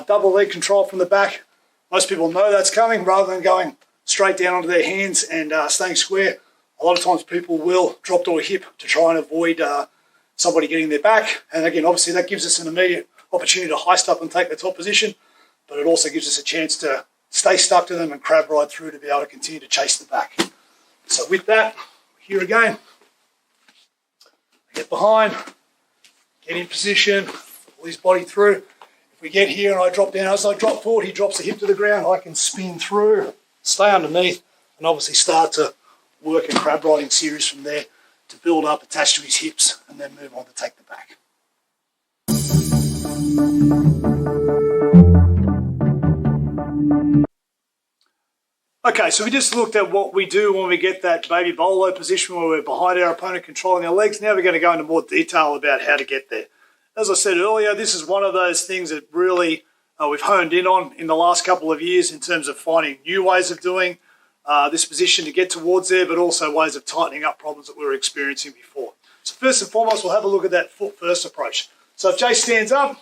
[SPEAKER 1] double leg control from the back, most people know that's coming. Rather than going straight down onto their hands and staying square, a lot of times people will drop to a hip to try and avoid somebody getting their back. And again, obviously that gives us an immediate opportunity to heist up and take the top position, but it also gives us a chance to stay stuck to them and crab ride through to be able to continue to chase the back. So with that, here again, get behind, get in position, pull his body through. If we get here and I drop down, as I drop forward, he drops the hip to the ground, I can spin through, stay underneath, and obviously start to work a crab riding series from there to build up, attach to his hips, and then move on to take the back. Okay, so we just looked at what we do when we get that baby bolo position where we're behind our opponent controlling our legs. Now we're going to go into more detail about how to get there. As I said earlier, this is one of those things that really we've honed in on in the last couple of years in terms of finding new ways of doing this position to get towards there, but also ways of tightening up problems that we were experiencing before. So first and foremost, we'll have a look at that foot first approach. So if Jay stands up,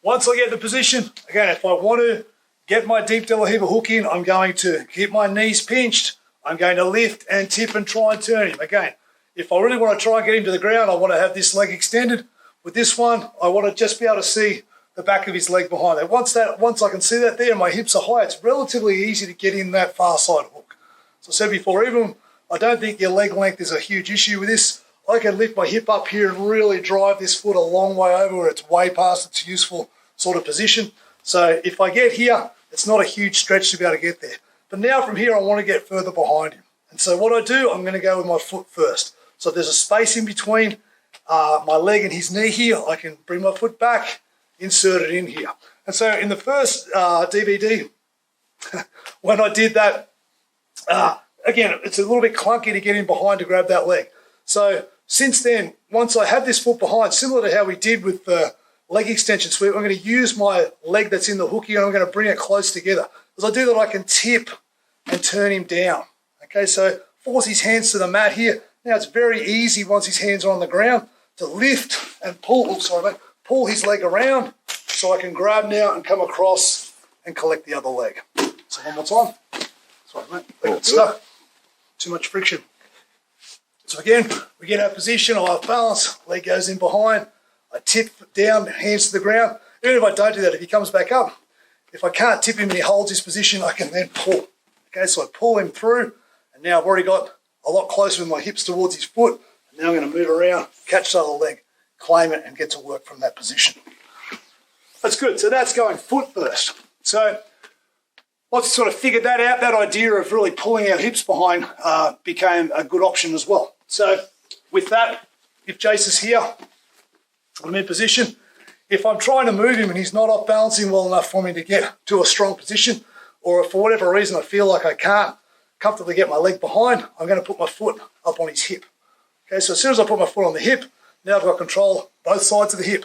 [SPEAKER 1] once I get the position, again, if I want to get my deep de la Riva hook in, I'm going to keep my knees pinched. I'm going to lift and tip and try and turn him. Again, if I really want to try and get him to the ground, I want to have this leg extended. With this one, I want to just be able to see the back of his leg behind there. Once I can see that there and my hips are high, it's relatively easy to get in that far side hook. So I said before, even I don't think your leg length is a huge issue with this. I can lift my hip up here and really drive this foot a long way over where it's way past its useful sort of position. So if I get here, it's not a huge stretch to be able to get there. But now from here, I want to get further behind him. And so what I do, I'm going to go with my foot first. So if there's a space in between my leg and his knee here, I can bring my foot back, insert it in here. And so in the first DVD, when I did that, again, it's a little bit clunky to get in behind to grab that leg. So since then, once I have this foot behind, similar to how we did with the leg extension sweep, I'm going to use my leg that's in the hook here and I'm going to bring it close together. As I do that, I can tip and turn him down. Okay, so force his hands to the mat here. Now it's very easy once his hands are on the ground to lift and pull, pull his leg around so I can grab now and come across and collect the other leg. So one more time. Sorry, mate, leg got stuck. Too much friction. So again, we get our position, I have balance, leg goes in behind, I tip down, hands to the ground. Even if I don't do that, if he comes back up, if I can't tip him and he holds his position, I can then pull. Okay, so I pull him through, and now I've already got a lot closer with my hips towards his foot. And now I'm going to move around, catch the other leg, claim it, and get to work from that position. That's good. So that's going foot first. So once we sort of figured that out, that idea of really pulling our hips behind became a good option as well. So with that, if Jace is here, I'm in position. If I'm trying to move him and he's not off balancing well enough for me to get to a strong position, or if for whatever reason I feel like I can't comfortably get my leg behind, I'm going to put my foot up on his hip. Okay, so as soon as I put my foot on the hip, now I've got control both sides of the hip.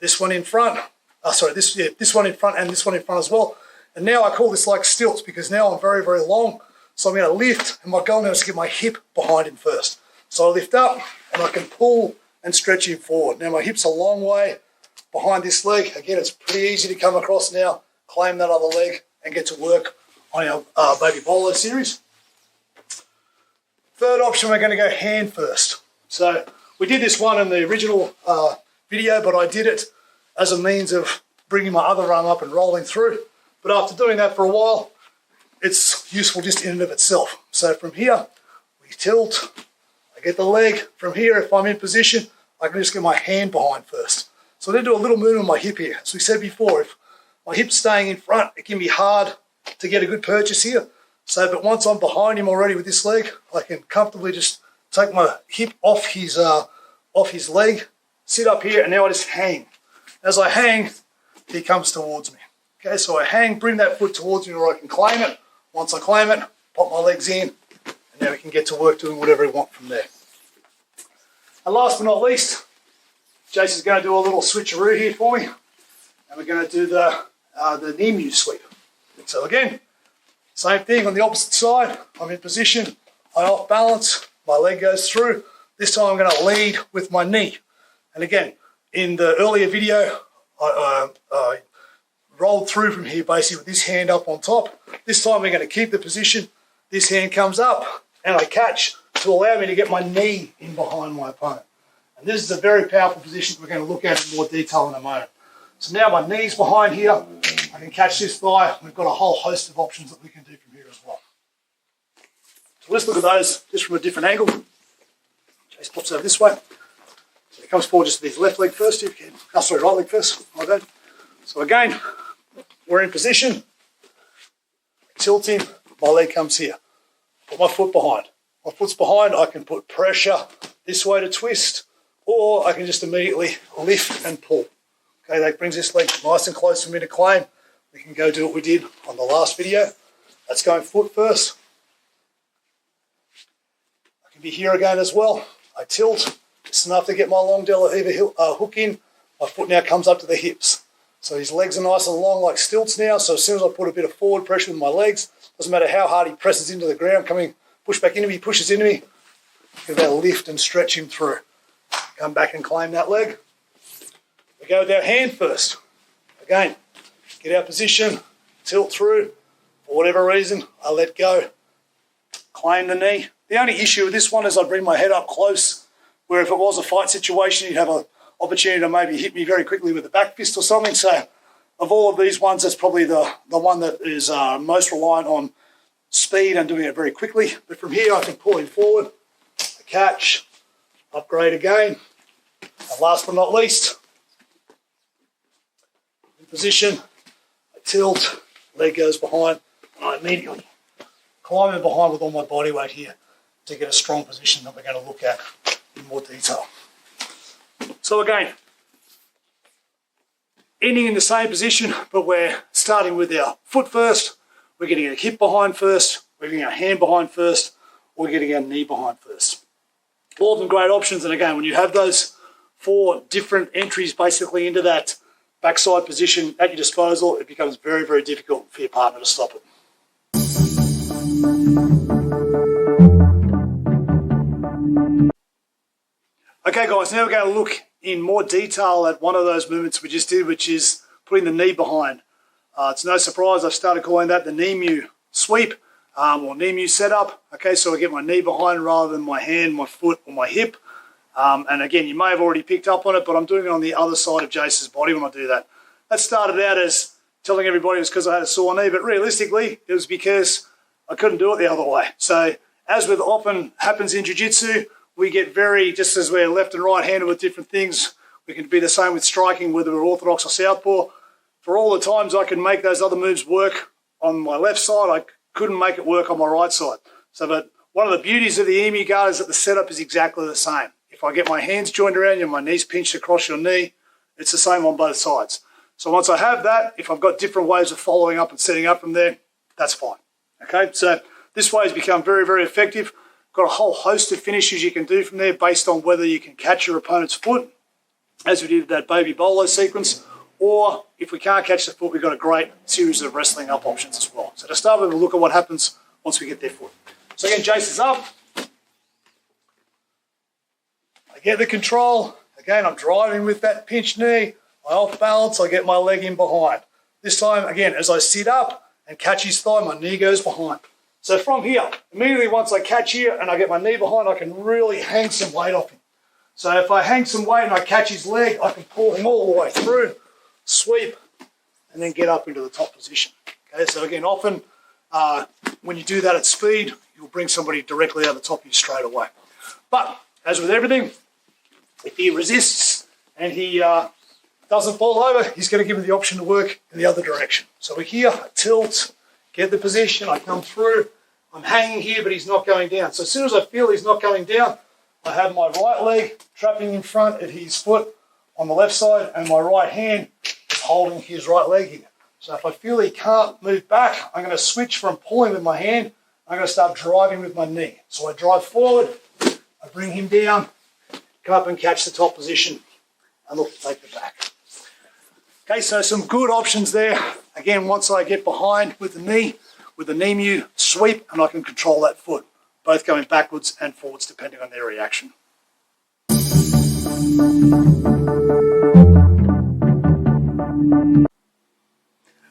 [SPEAKER 1] This one in front, this one in front and this one in front as well. And now I call this like stilts because now I'm very, very long. So I'm going to lift, and my goal now is to get my hip behind him first. So I lift up and I can pull and stretch him forward. Now my hip's a long way behind this leg. Again, it's pretty easy to come across now, claim that other leg and get to work on our baby bolo series. Third option, we're going to go hand first. So we did this one in the original video, but I did it as a means of bringing my other arm up and rolling through. But after doing that for a while, it's useful just in and of itself. So from here, we tilt, I get the leg. From here, if I'm in position, I can just get my hand behind first. So I then do a little movement on my hip here. As we said before, if my hip's staying in front, it can be hard to get a good purchase here. So, but once I'm behind him already with this leg, I can comfortably just take my hip off his leg, sit up here, and now I just hang. As I hang, he comes towards me. Okay, so I hang, bring that foot towards me where I can claim it. Once I claim it, pop my legs in, and now we can get to work doing whatever we want from there. And last but not least, Jason's going to do a little switcheroo here for me, and we're going to do the Emu sweep. So again, same thing on the opposite side. I'm in position, I off balance, my leg goes through. This time I'm going to lead with my knee. And again, in the earlier video, I rolled through from here basically with this hand up on top. This time we're going to keep the position. This hand comes up and I catch to allow me to get my knee in behind my opponent. And this is a very powerful position we're going to look at in more detail in a moment. So now my knee's behind here. I can catch this thigh. We've got a whole host of options that we can do from here as well. So let's look at those just from a different angle. Chase pops over this way. So he comes forward just with his left leg first, if you can. Oh, sorry, right leg first. My bad. So again, we're in position. Tilting, my leg comes here. Put my foot behind. My foot's behind, I can put pressure this way to twist, or I can just immediately lift and pull. Okay, that brings this leg nice and close for me to claim. We can go do what we did on the last video. Let's go foot first. I can be here again as well. I tilt just enough to get my long De La Riva hook in. My foot now comes up to the hips. So his legs are nice and long like stilts now. So as soon as I put a bit of forward pressure with my legs, doesn't matter how hard he presses into the ground, push back into me, pushes into me, give that a lift and stretch him through. Come back and claim that leg. We go with our hand first. Again, get our position, tilt through. For whatever reason, I let go. Claim the knee. The only issue with this one is I bring my head up close, where if it was a fight situation, you'd have an opportunity to maybe hit me very quickly with a back fist or something. So of all of these ones, that's probably the one that is most reliant on speed and doing it very quickly. But from here, I can pull him forward, a catch, upgrade again. And last but not least, in position, I tilt, leg goes behind, and I immediately climb in behind with all my body weight here to get a strong position that we're going to look at in more detail. So again, ending in the same position, but we're starting with our foot first, we're getting our hip behind first, we're getting our hand behind first, or we're getting our knee behind first. All of them great options, and again, when you have those 4 different entries basically into that backside position at your disposal, it becomes very, very difficult for your partner to stop it. Okay guys, now we're going to look in more detail at one of those movements we just did, which is putting the knee behind. It's no surprise I've started calling that the Emu sweep or Emu setup. Okay, so I get my knee behind rather than my hand, my foot, or my hip. And again, you may have already picked up on it, but I'm doing it on the other side of Jace's body when I do that. That started out as telling everybody it was because I had a sore knee, but realistically, it was because I couldn't do it the other way. So as with often happens in jiu-jitsu, we get very, just as we're left and right-handed with different things, we can be the same with striking, whether we're orthodox or southpaw. For all the times I can make those other moves work on my left side, I couldn't make it work on my right side. So but one of the beauties of the Emu Guard is that the setup is exactly the same. If I get my hands joined around you and my knees pinched across your knee, it's the same on both sides. So once I have that, if I've got different ways of following up and setting up from there, that's fine. Okay, so this way has become very, very effective. Got a whole host of finishes you can do from there based on whether you can catch your opponent's foot, as we did with that baby bolo sequence, or if we can't catch the foot, we've got a great series of wrestling up options as well. So to start with, we'll look at what happens once we get their foot. So again, Jace is up. I get the control. Again, I'm driving with that pinched knee. I off balance, I get my leg in behind. This time, again, as I sit up and catch his thigh, my knee goes behind. So from here, immediately once I catch here and I get my knee behind, I can really hang some weight off him. So if I hang some weight and I catch his leg, I can pull him all the way through, sweep, and then get up into the top position. Okay, so again, often when you do that at speed, you'll bring somebody directly out the top of you straight away. But as with everything, if he resists and he doesn't fall over, he's going to give me the option to work in the other direction. So we're here, I tilt, get the position, I come through, I'm hanging here, but he's not going down. So as soon as I feel he's not going down, I have my right leg trapping in front of his foot on the left side, and my right hand is holding his right leg here. So if I feel he can't move back, I'm going to switch from pulling with my hand, I'm going to start driving with my knee. So I drive forward, I bring him down, come up and catch the top position, and look to take the back. Okay, so some good options there. Again, once I get behind with the knee, with the Emu sweep, and I can control that foot, both going backwards and forwards depending on their reaction.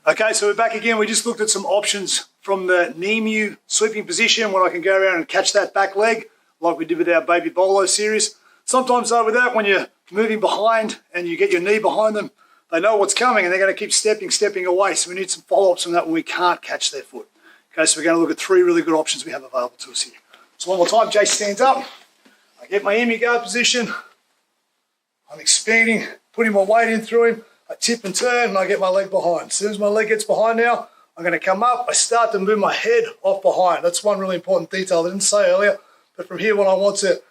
[SPEAKER 1] Okay, so we're back again. We just looked at some options from the Emu sweeping position when I can go around and catch that back leg like we did with our baby bolo series. Sometimes though with that, when you're moving behind and you get your knee behind them, they know what's coming and they're going to keep stepping away. So we need some follow-ups from that when we can't catch their foot. Okay, so we're going to look at 3 really good options we have available to us here. So one more time, Jay stands up. I get my Emu Guard position. I'm expanding, putting my weight in through him. I tip and turn and I get my leg behind. As soon as my leg gets behind now, I'm going to come up. I start to move my head off behind. That's one really important detail I didn't say earlier. But from here, when I want to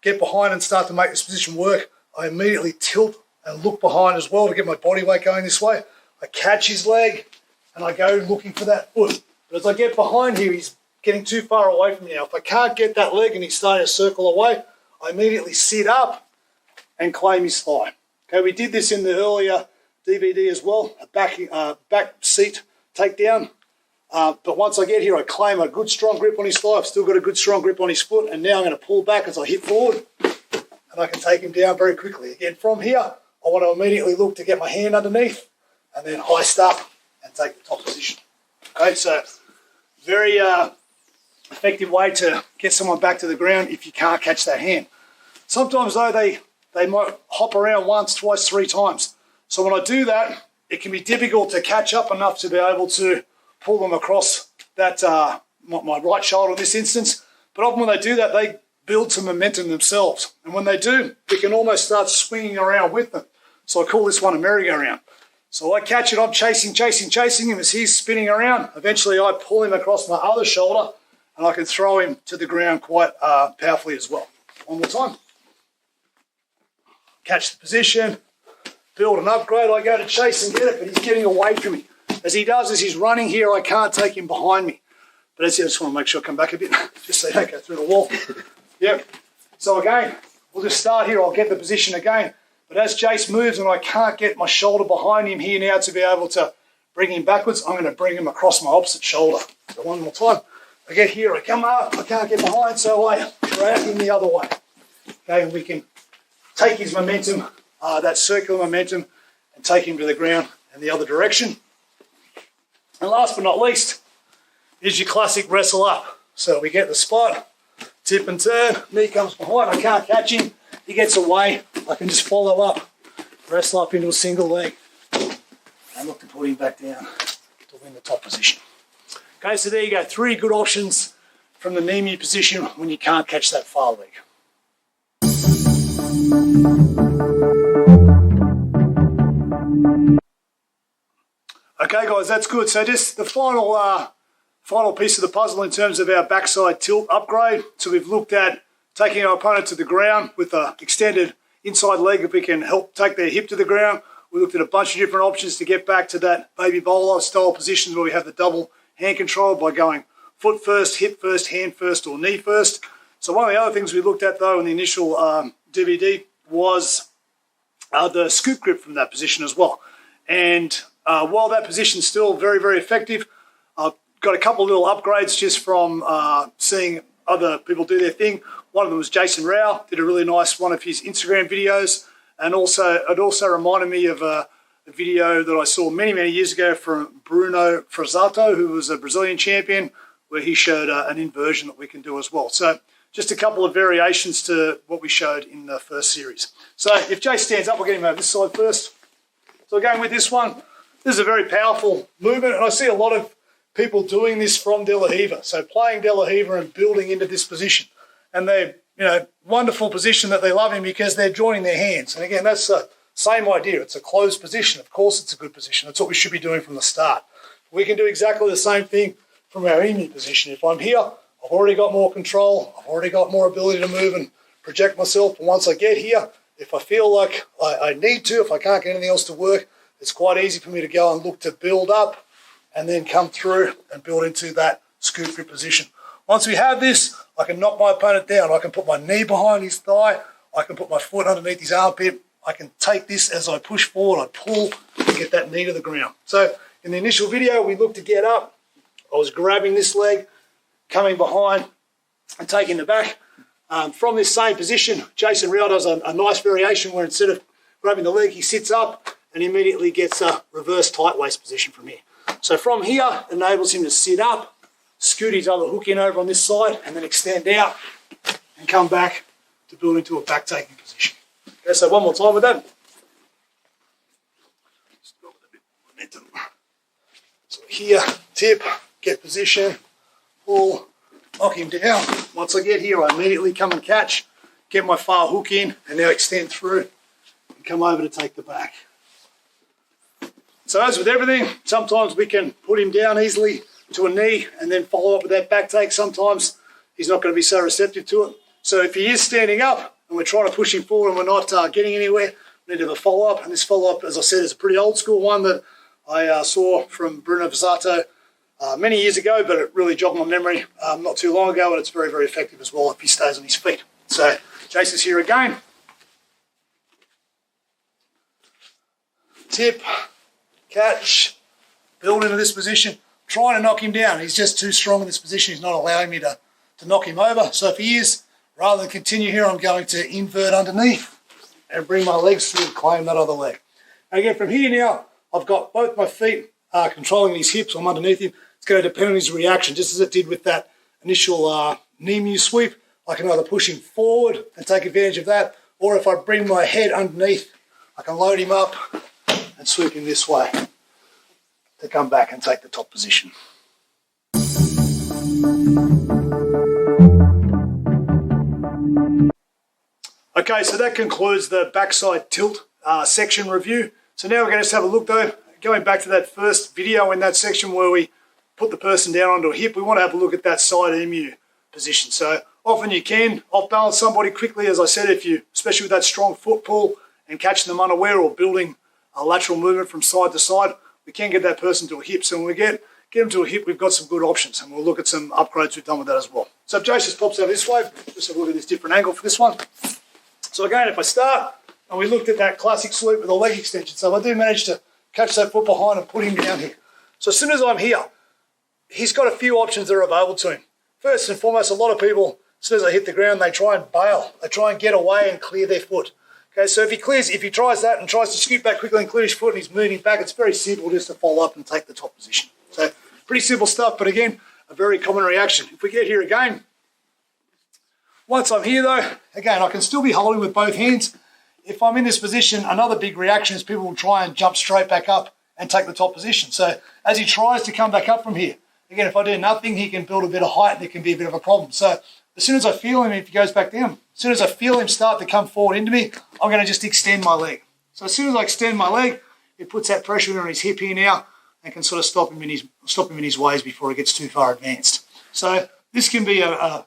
[SPEAKER 1] get behind and start to make this position work, I immediately tilt and look behind as well to get my body weight going this way. I catch his leg and I go looking for that foot. But as I get behind here, he's getting too far away from me now. If I can't get that leg and he's starting to circle away, I immediately sit up and claim his thigh. Okay, we did this in the earlier DVD as well, a back seat takedown. But once I get here, I claim a good strong grip on his thigh. I've still got a good strong grip on his foot, and now I'm going to pull back as I hit forward, and I can take him down very quickly. Again, from here, I want to immediately look to get my hand underneath, and then hoist up and take the top position. Okay, so very effective way to get someone back to the ground if you can't catch that hand. Sometimes though, they might hop around once, twice, 3 times. So when I do that, it can be difficult to catch up enough to be able to pull them across that my right shoulder in this instance. But often when they do that, they build some momentum themselves. And when they do, we can almost start swinging around with them. So I call this one a merry-go-round. So I catch it, I'm chasing him as he's spinning around. Eventually I pull him across my other shoulder and I can throw him to the ground quite powerfully as well. One more time. Catch the position, build an upgrade. I go to chase and get it, but he's getting away from me. As he does, as he's running here, I can't take him behind me. But as I just want to make sure I come back a bit, just so you don't go through the wall. Yep. So again, we'll just start here. I'll get the position again. But as Jace moves and I can't get my shoulder behind him here now to be able to bring him backwards, I'm going to bring him across my opposite shoulder. So one more time. I get here, I come up, I can't get behind, so I drag him the other way. Okay, and we can take his momentum, that circular momentum, and take him to the ground in the other direction. And last but not least is your classic wrestle up. So we get the spot, tip and turn, knee comes behind, I can't catch him, he gets away, I can just follow up, wrestle up into a single leg, and look to put him back down to win the top position. Okay, so there you go, 3 good options from the knee position when you can't catch that far leg. Okay guys, that's good. So just the final piece of the puzzle in terms of our backside tilt upgrade. So we've looked at taking our opponent to the ground with an extended inside leg if we can help take their hip to the ground. We looked at a bunch of different options to get back to that baby bowler style positions where we have the double hand control by going foot first, hip first, hand first, or knee first. So one of the other things we looked at though in the initial DVD was the scoop grip from that position as well. And while that position is still very, very effective, I've got a couple of little upgrades just from seeing other people do their thing. One of them was Jason Rao, did a really nice one of his Instagram videos. And also, it also reminded me of a video that I saw many, many years ago from Bruno Frazato, who was a Brazilian champion, where he showed an inversion that we can do as well. So just a couple of variations to what we showed in the first series. So if Jay stands up, we'll get him over this side first. So again, with this one, this is a very powerful movement, and I see a lot of people doing this from De La Riva. So playing De La Riva and building into this position. And they're, wonderful position that they love him because they're joining their hands. And again, that's the same idea. It's a closed position. Of course, it's a good position. That's what we should be doing from the start. We can do exactly the same thing from our Emu position. If I'm here, I've already got more control. I've already got more ability to move and project myself. And once I get here, if I feel like I need to, if I can't get anything else to work, it's quite easy for me to go and look to build up and then come through and build into that scoop grip position. Once we have this, I can knock my opponent down. I can put my knee behind his thigh. I can put my foot underneath his armpit. I can take this as I push forward, I pull and get that knee to the ground. So in the initial video, we looked to get up. I was grabbing this leg, coming behind and taking the back. From this same position, Jason Rao does a nice variation where instead of grabbing the leg, he sits up and immediately gets a reverse tight waist position from here. So from here, it enables him to sit up, scoot his other hook in over on this side, and then extend out and come back to build into a back-taking position. Okay, so one more time with that. Just go with a bit of momentum. So here, tip, get position, pull, knock him down. Once I get here, I immediately come and catch, get my far hook in, and now extend through and come over to take the back. So as with everything, sometimes we can put him down easily to a knee and then follow up with that back take. Sometimes he's not going to be so receptive to it. So if he is standing up and we're trying to push him forward and we're not getting anywhere, we need to have a follow-up. And this follow-up, as I said, is a pretty old school one that I saw from Bruno Vazzato many years ago, but it really jogged my memory not too long ago, and it's very, very effective as well if he stays on his feet. So Jason's here again. Tip, catch, build into this position, trying to knock him down. He's just too strong in this position. He's not allowing me to knock him over. So if he is, rather than continue here, I'm going to invert underneath and bring my legs through to claim that other leg. And again, from here now, I've got both my feet controlling his hips. I'm underneath him. It's going to depend on his reaction, just as it did with that initial knee mew sweep. I can either push him forward and take advantage of that, or if I bring my head underneath, I can load him up and sweep him this way to come back and take the top position. Okay, so that concludes the backside tilt section review. So now we're going to just have a look though, going back to that first video in that section where we put the person down onto a hip, we want to have a look at that side emu position. So often you can off-balance somebody quickly, as I said, if you, especially with that strong foot pull and catching them unaware or building a lateral movement from side to side, we can get that person to a hip. So when we get them to a hip, we've got some good options, and we'll look at some upgrades we've done with that as well. So if Jace just pops over this way, just have a look at this different angle for this one. So again, if I start, and we looked at that classic sweep with a leg extension, so I do manage to catch that foot behind and put him down here. So as soon as I'm here, he's got a few options that are available to him. First and foremost, a lot of people, as soon as I hit the ground, they try and bail. They try and get away and clear their foot. Okay, so if he tries that and tries to scoot back quickly and clear his foot and he's moving back, it's very simple just to follow up and take the top position. So pretty simple stuff, but again, a very common reaction. If we get here again, once I'm here though, again, I can still be holding with both hands. If I'm in this position, another big reaction is people will try and jump straight back up and take the top position. So as he tries to come back up from here, again, if I do nothing, he can build a bit of height and it can be a bit of a problem. So as soon as I feel him, if he goes back down, as soon as I feel him start to come forward into me, I'm going to just extend my leg. So as soon as I extend my leg, it puts that pressure on his hip here now and can sort of stop him in his ways before he gets too far advanced. So this can be a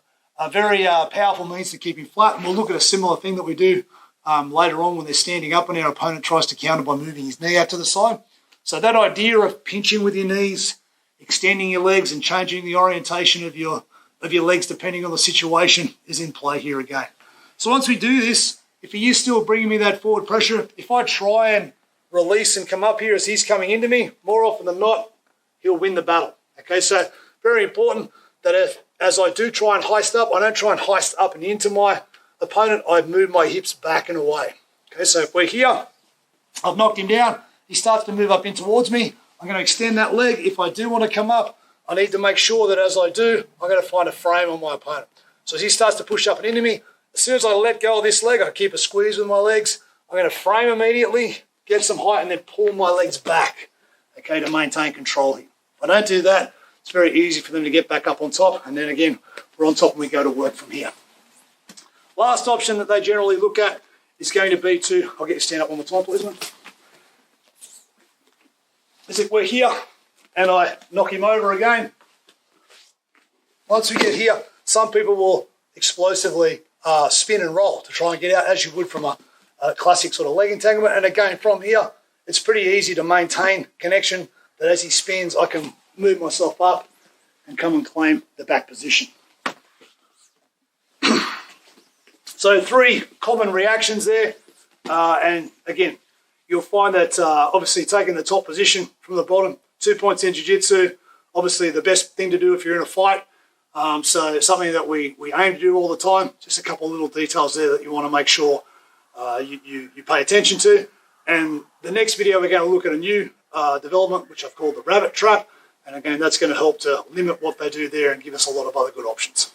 [SPEAKER 1] very powerful means to keep him flat, and we'll look at a similar thing that we do later on when they're standing up and our opponent tries to counter by moving his knee out to the side. So that idea of pinching with your knees, extending your legs and changing the orientation of your legs depending on the situation is in play here again. So once we do this, if he is still bringing me that forward pressure, if I try and release and come up here as he's coming into me, more often than not, he'll win the battle. Okay, so very important that as I do try and heist up, I don't try and heist up and into my opponent, I move my hips back and away. Okay, so if we're here, I've knocked him down, he starts to move up in towards me, I'm going to extend that leg. If I do want to come up, I need to make sure that as I do, I'm going to find a frame on my opponent. So as he starts to push up and into me, as soon as I let go of this leg, I keep a squeeze with my legs, I'm going to frame immediately, get some height, and then pull my legs back, okay, to maintain control here. If I don't do that, it's very easy for them to get back up on top, and then again, we're on top and we go to work from here. Last option that they generally look at is going to be to, I'll get you to stand up one more time, please, mate. Is if we're here and I knock him over again, once we get here, some people will explosively spin and roll to try and get out as you would from a classic sort of leg entanglement. And again, from here, it's pretty easy to maintain connection that as he spins, I can move myself up and come and claim the back position. So 3 common reactions there. And again, you'll find that obviously taking the top position from the bottom, 2 points in jiu-jitsu, obviously the best thing to do if you're in a fight. So something that we aim to do all the time. Just a couple of little details there that you want to make sure you pay attention to. And the next video, we're going to look at a new development, which I've called the rabbit trap. And again, that's going to help to limit what they do there and give us a lot of other good options.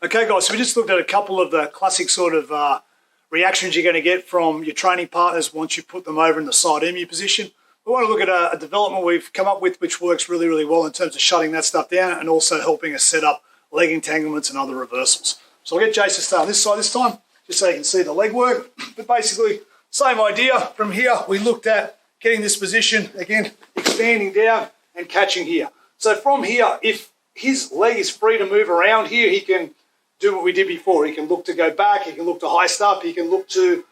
[SPEAKER 1] Okay, guys, so we just looked at a couple of the classic sort of reactions you're going to get from your training partners once you put them over in the side emu position. We want to look at a development we've come up with which works really, really well in terms of shutting that stuff down and also helping us set up leg entanglements and other reversals. So I'll get Jace to start on this side this time, just so you can see the leg work. But basically, same idea. From here, we looked at getting this position, again, expanding down and catching here. So from here, if his leg is free to move around here, he can do what we did before. He can look to go back, he can look to hoist up, he can look to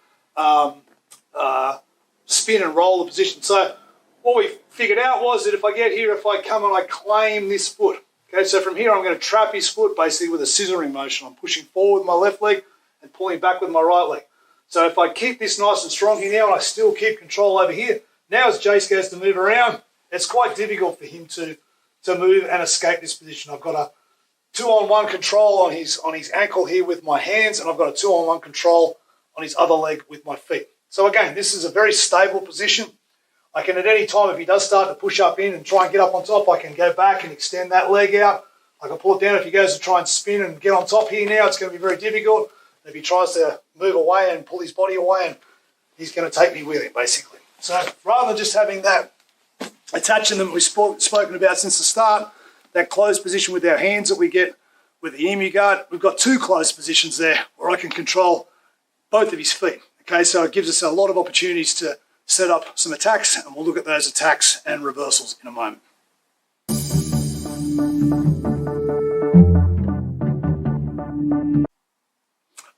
[SPEAKER 1] spin and roll the position. So what we figured out was that if I get here, if I come and I claim this foot, okay, so from here I'm going to trap his foot basically with a scissoring motion. I'm pushing forward with my left leg and pulling back with my right leg. So if I keep this nice and strong here now and I still keep control over here, now as Jace goes to move around, it's quite difficult for him to move and escape this position. I've got a 2-on-1 control on his ankle here with my hands, and I've got a 2-on-1 control on his other leg with my feet. So again, this is a very stable position. I can at any time, if he does start to push up in and try and get up on top, I can go back and extend that leg out. I can pull it down. If he goes to try and spin and get on top here now, it's going to be very difficult. If he tries to move away and pull his body away, and he's going to take me with him, basically. So rather than just having that attaching them we've spoken about since the start, that closed position with our hands that we get with the Emu Guard, we've got two closed positions there where I can control both of his feet. Okay, so it gives us a lot of opportunities to set up some attacks, and we'll look at those attacks and reversals in a moment.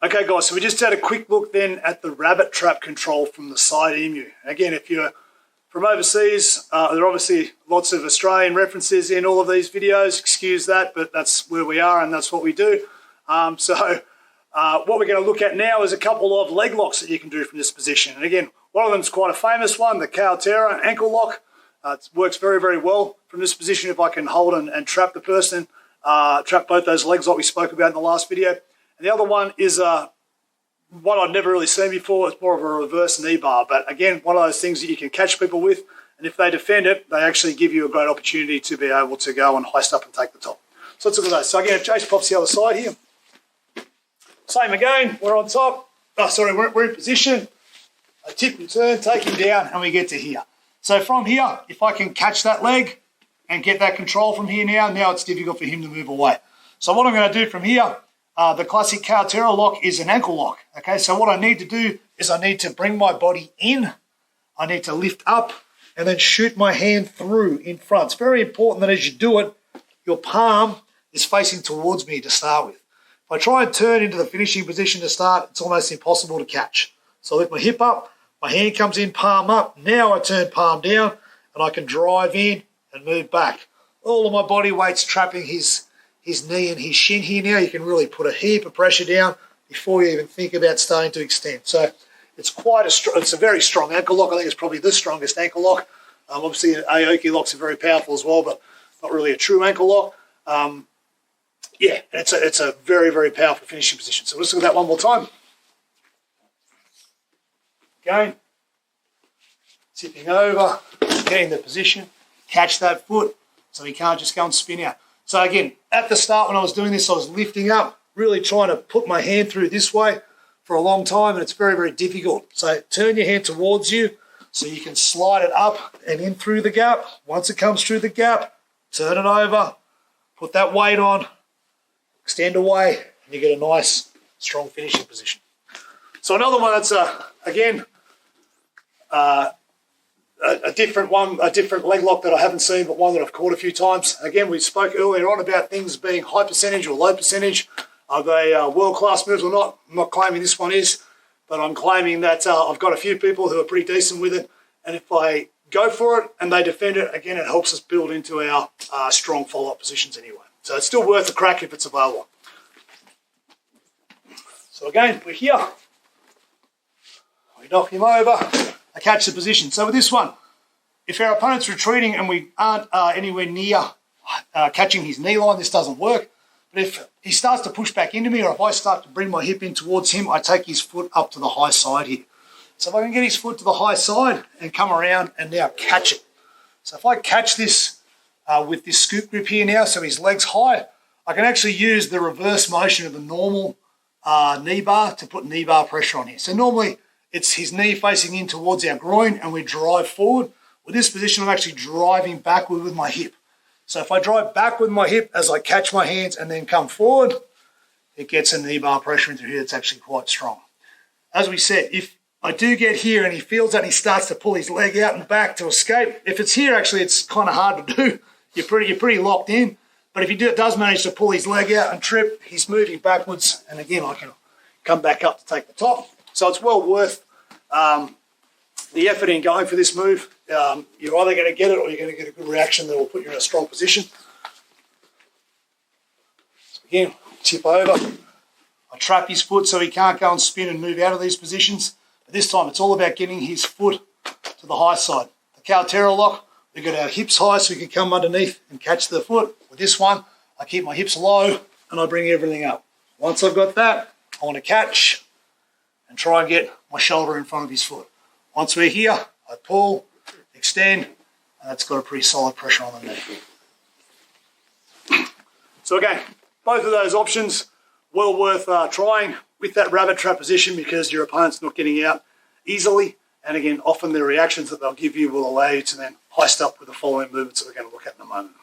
[SPEAKER 1] Okay, guys, so we just had a quick look then at the rabbit trap control from the side emu. Again, if you're from overseas, there are obviously lots of Australian references in all of these videos. Excuse that, but that's where we are and that's what we do. What we're going to look at now is a couple of leg locks that you can do from this position. And again, one of them is quite a famous one, the Cowterra ankle lock. It works very, very well from this position if I can hold and trap the person, trap both those legs like we spoke about in the last video. And the other one is one I'd never really seen before. It's more of a reverse knee bar. But again, one of those things that you can catch people with. And if they defend it, they actually give you a great opportunity to be able to go and hoist up and take the top. So let's look at those. So again, if Jace pops the other side here. Same again, we're on top. We're in position. I tip and turn, take him down, and we get to here. So from here, if I can catch that leg and get that control from here now it's difficult for him to move away. So what I'm going to do from here, the classic Cowterra lock is an ankle lock. Okay, so what I need to do is I need to bring my body in, I need to lift up, and then shoot my hand through in front. It's very important that as you do it, your palm is facing towards me to start with. If I try and turn into the finishing position to start, it's almost impossible to catch. So I lift my hip up, my hand comes in, palm up. Now I turn palm down, and I can drive in and move back. All of my body weight's trapping his knee and his shin here now. You can really put a heap of pressure down before you even think about starting to extend. So it's it's a very strong ankle lock. I think it's probably the strongest ankle lock. Obviously, Aoki locks are very powerful as well, but not really a true ankle lock. It's a very, very powerful finishing position. So let's look at that one more time. Again, tipping over, getting the position, catch that foot so he can't just go and spin out. So again, at the start when I was doing this, I was lifting up, really trying to put my hand through this way for a long time, and it's very, very difficult. So turn your hand towards you so you can slide it up and in through the gap. Once it comes through the gap, turn it over, put that weight on, extend away, and you get a nice, strong finishing position. So another one that's, a different leg lock that I haven't seen, but one that I've caught a few times. Again, we spoke earlier on about things being high percentage or low percentage. Are they world-class moves or not? I'm not claiming this one is, but I'm claiming that I've got a few people who are pretty decent with it. And if I go for it and they defend it, again, it helps us build into our strong follow-up positions anyway. So it's still worth a crack if it's available. So again, we're here. We knock him over. I catch the position. So with this one, if our opponent's retreating and we aren't anywhere near catching his knee line, this doesn't work. But if he starts to push back into me, or if I start to bring my hip in towards him, I take his foot up to the high side here. So if I can get his foot to the high side and come around and now catch it. So if I catch this with this scoop grip here now, so his leg's high, I can actually use the reverse motion of the normal knee bar to put knee bar pressure on here. So normally it's his knee facing in towards our groin and we drive forward. With this position, I'm actually driving backward with my hip. So if I drive back with my hip as I catch my hands and then come forward, it gets a knee bar pressure into here that's actually quite strong. As we said, if I do get here and he feels that he starts to pull his leg out and back to escape, if it's here, actually, it's kind of hard to do. You're pretty locked in. But if he does manage to pull his leg out and trip, he's moving backwards. And again, I can come back up to take the top. So it's well worth the effort in going for this move. You're either going to get it or you're going to get a good reaction that will put you in a strong position. So again, tip over. I trap his foot so he can't go and spin and move out of these positions. But this time it's all about getting his foot to the high side. The Caltera lock, we got our hips high so we can come underneath and catch the foot. With this one, I keep my hips low and I bring everything up. Once I've got that, I want to catch and try and get my shoulder in front of his foot. Once we're here, I pull, extend, and that's got a pretty solid pressure on the knee. So again, both of those options, well worth trying with that rabbit trap position because your opponent's not getting out easily. And again, often the reactions that they'll give you will allow you to then heist up with the following movements that we're going to look at in a moment.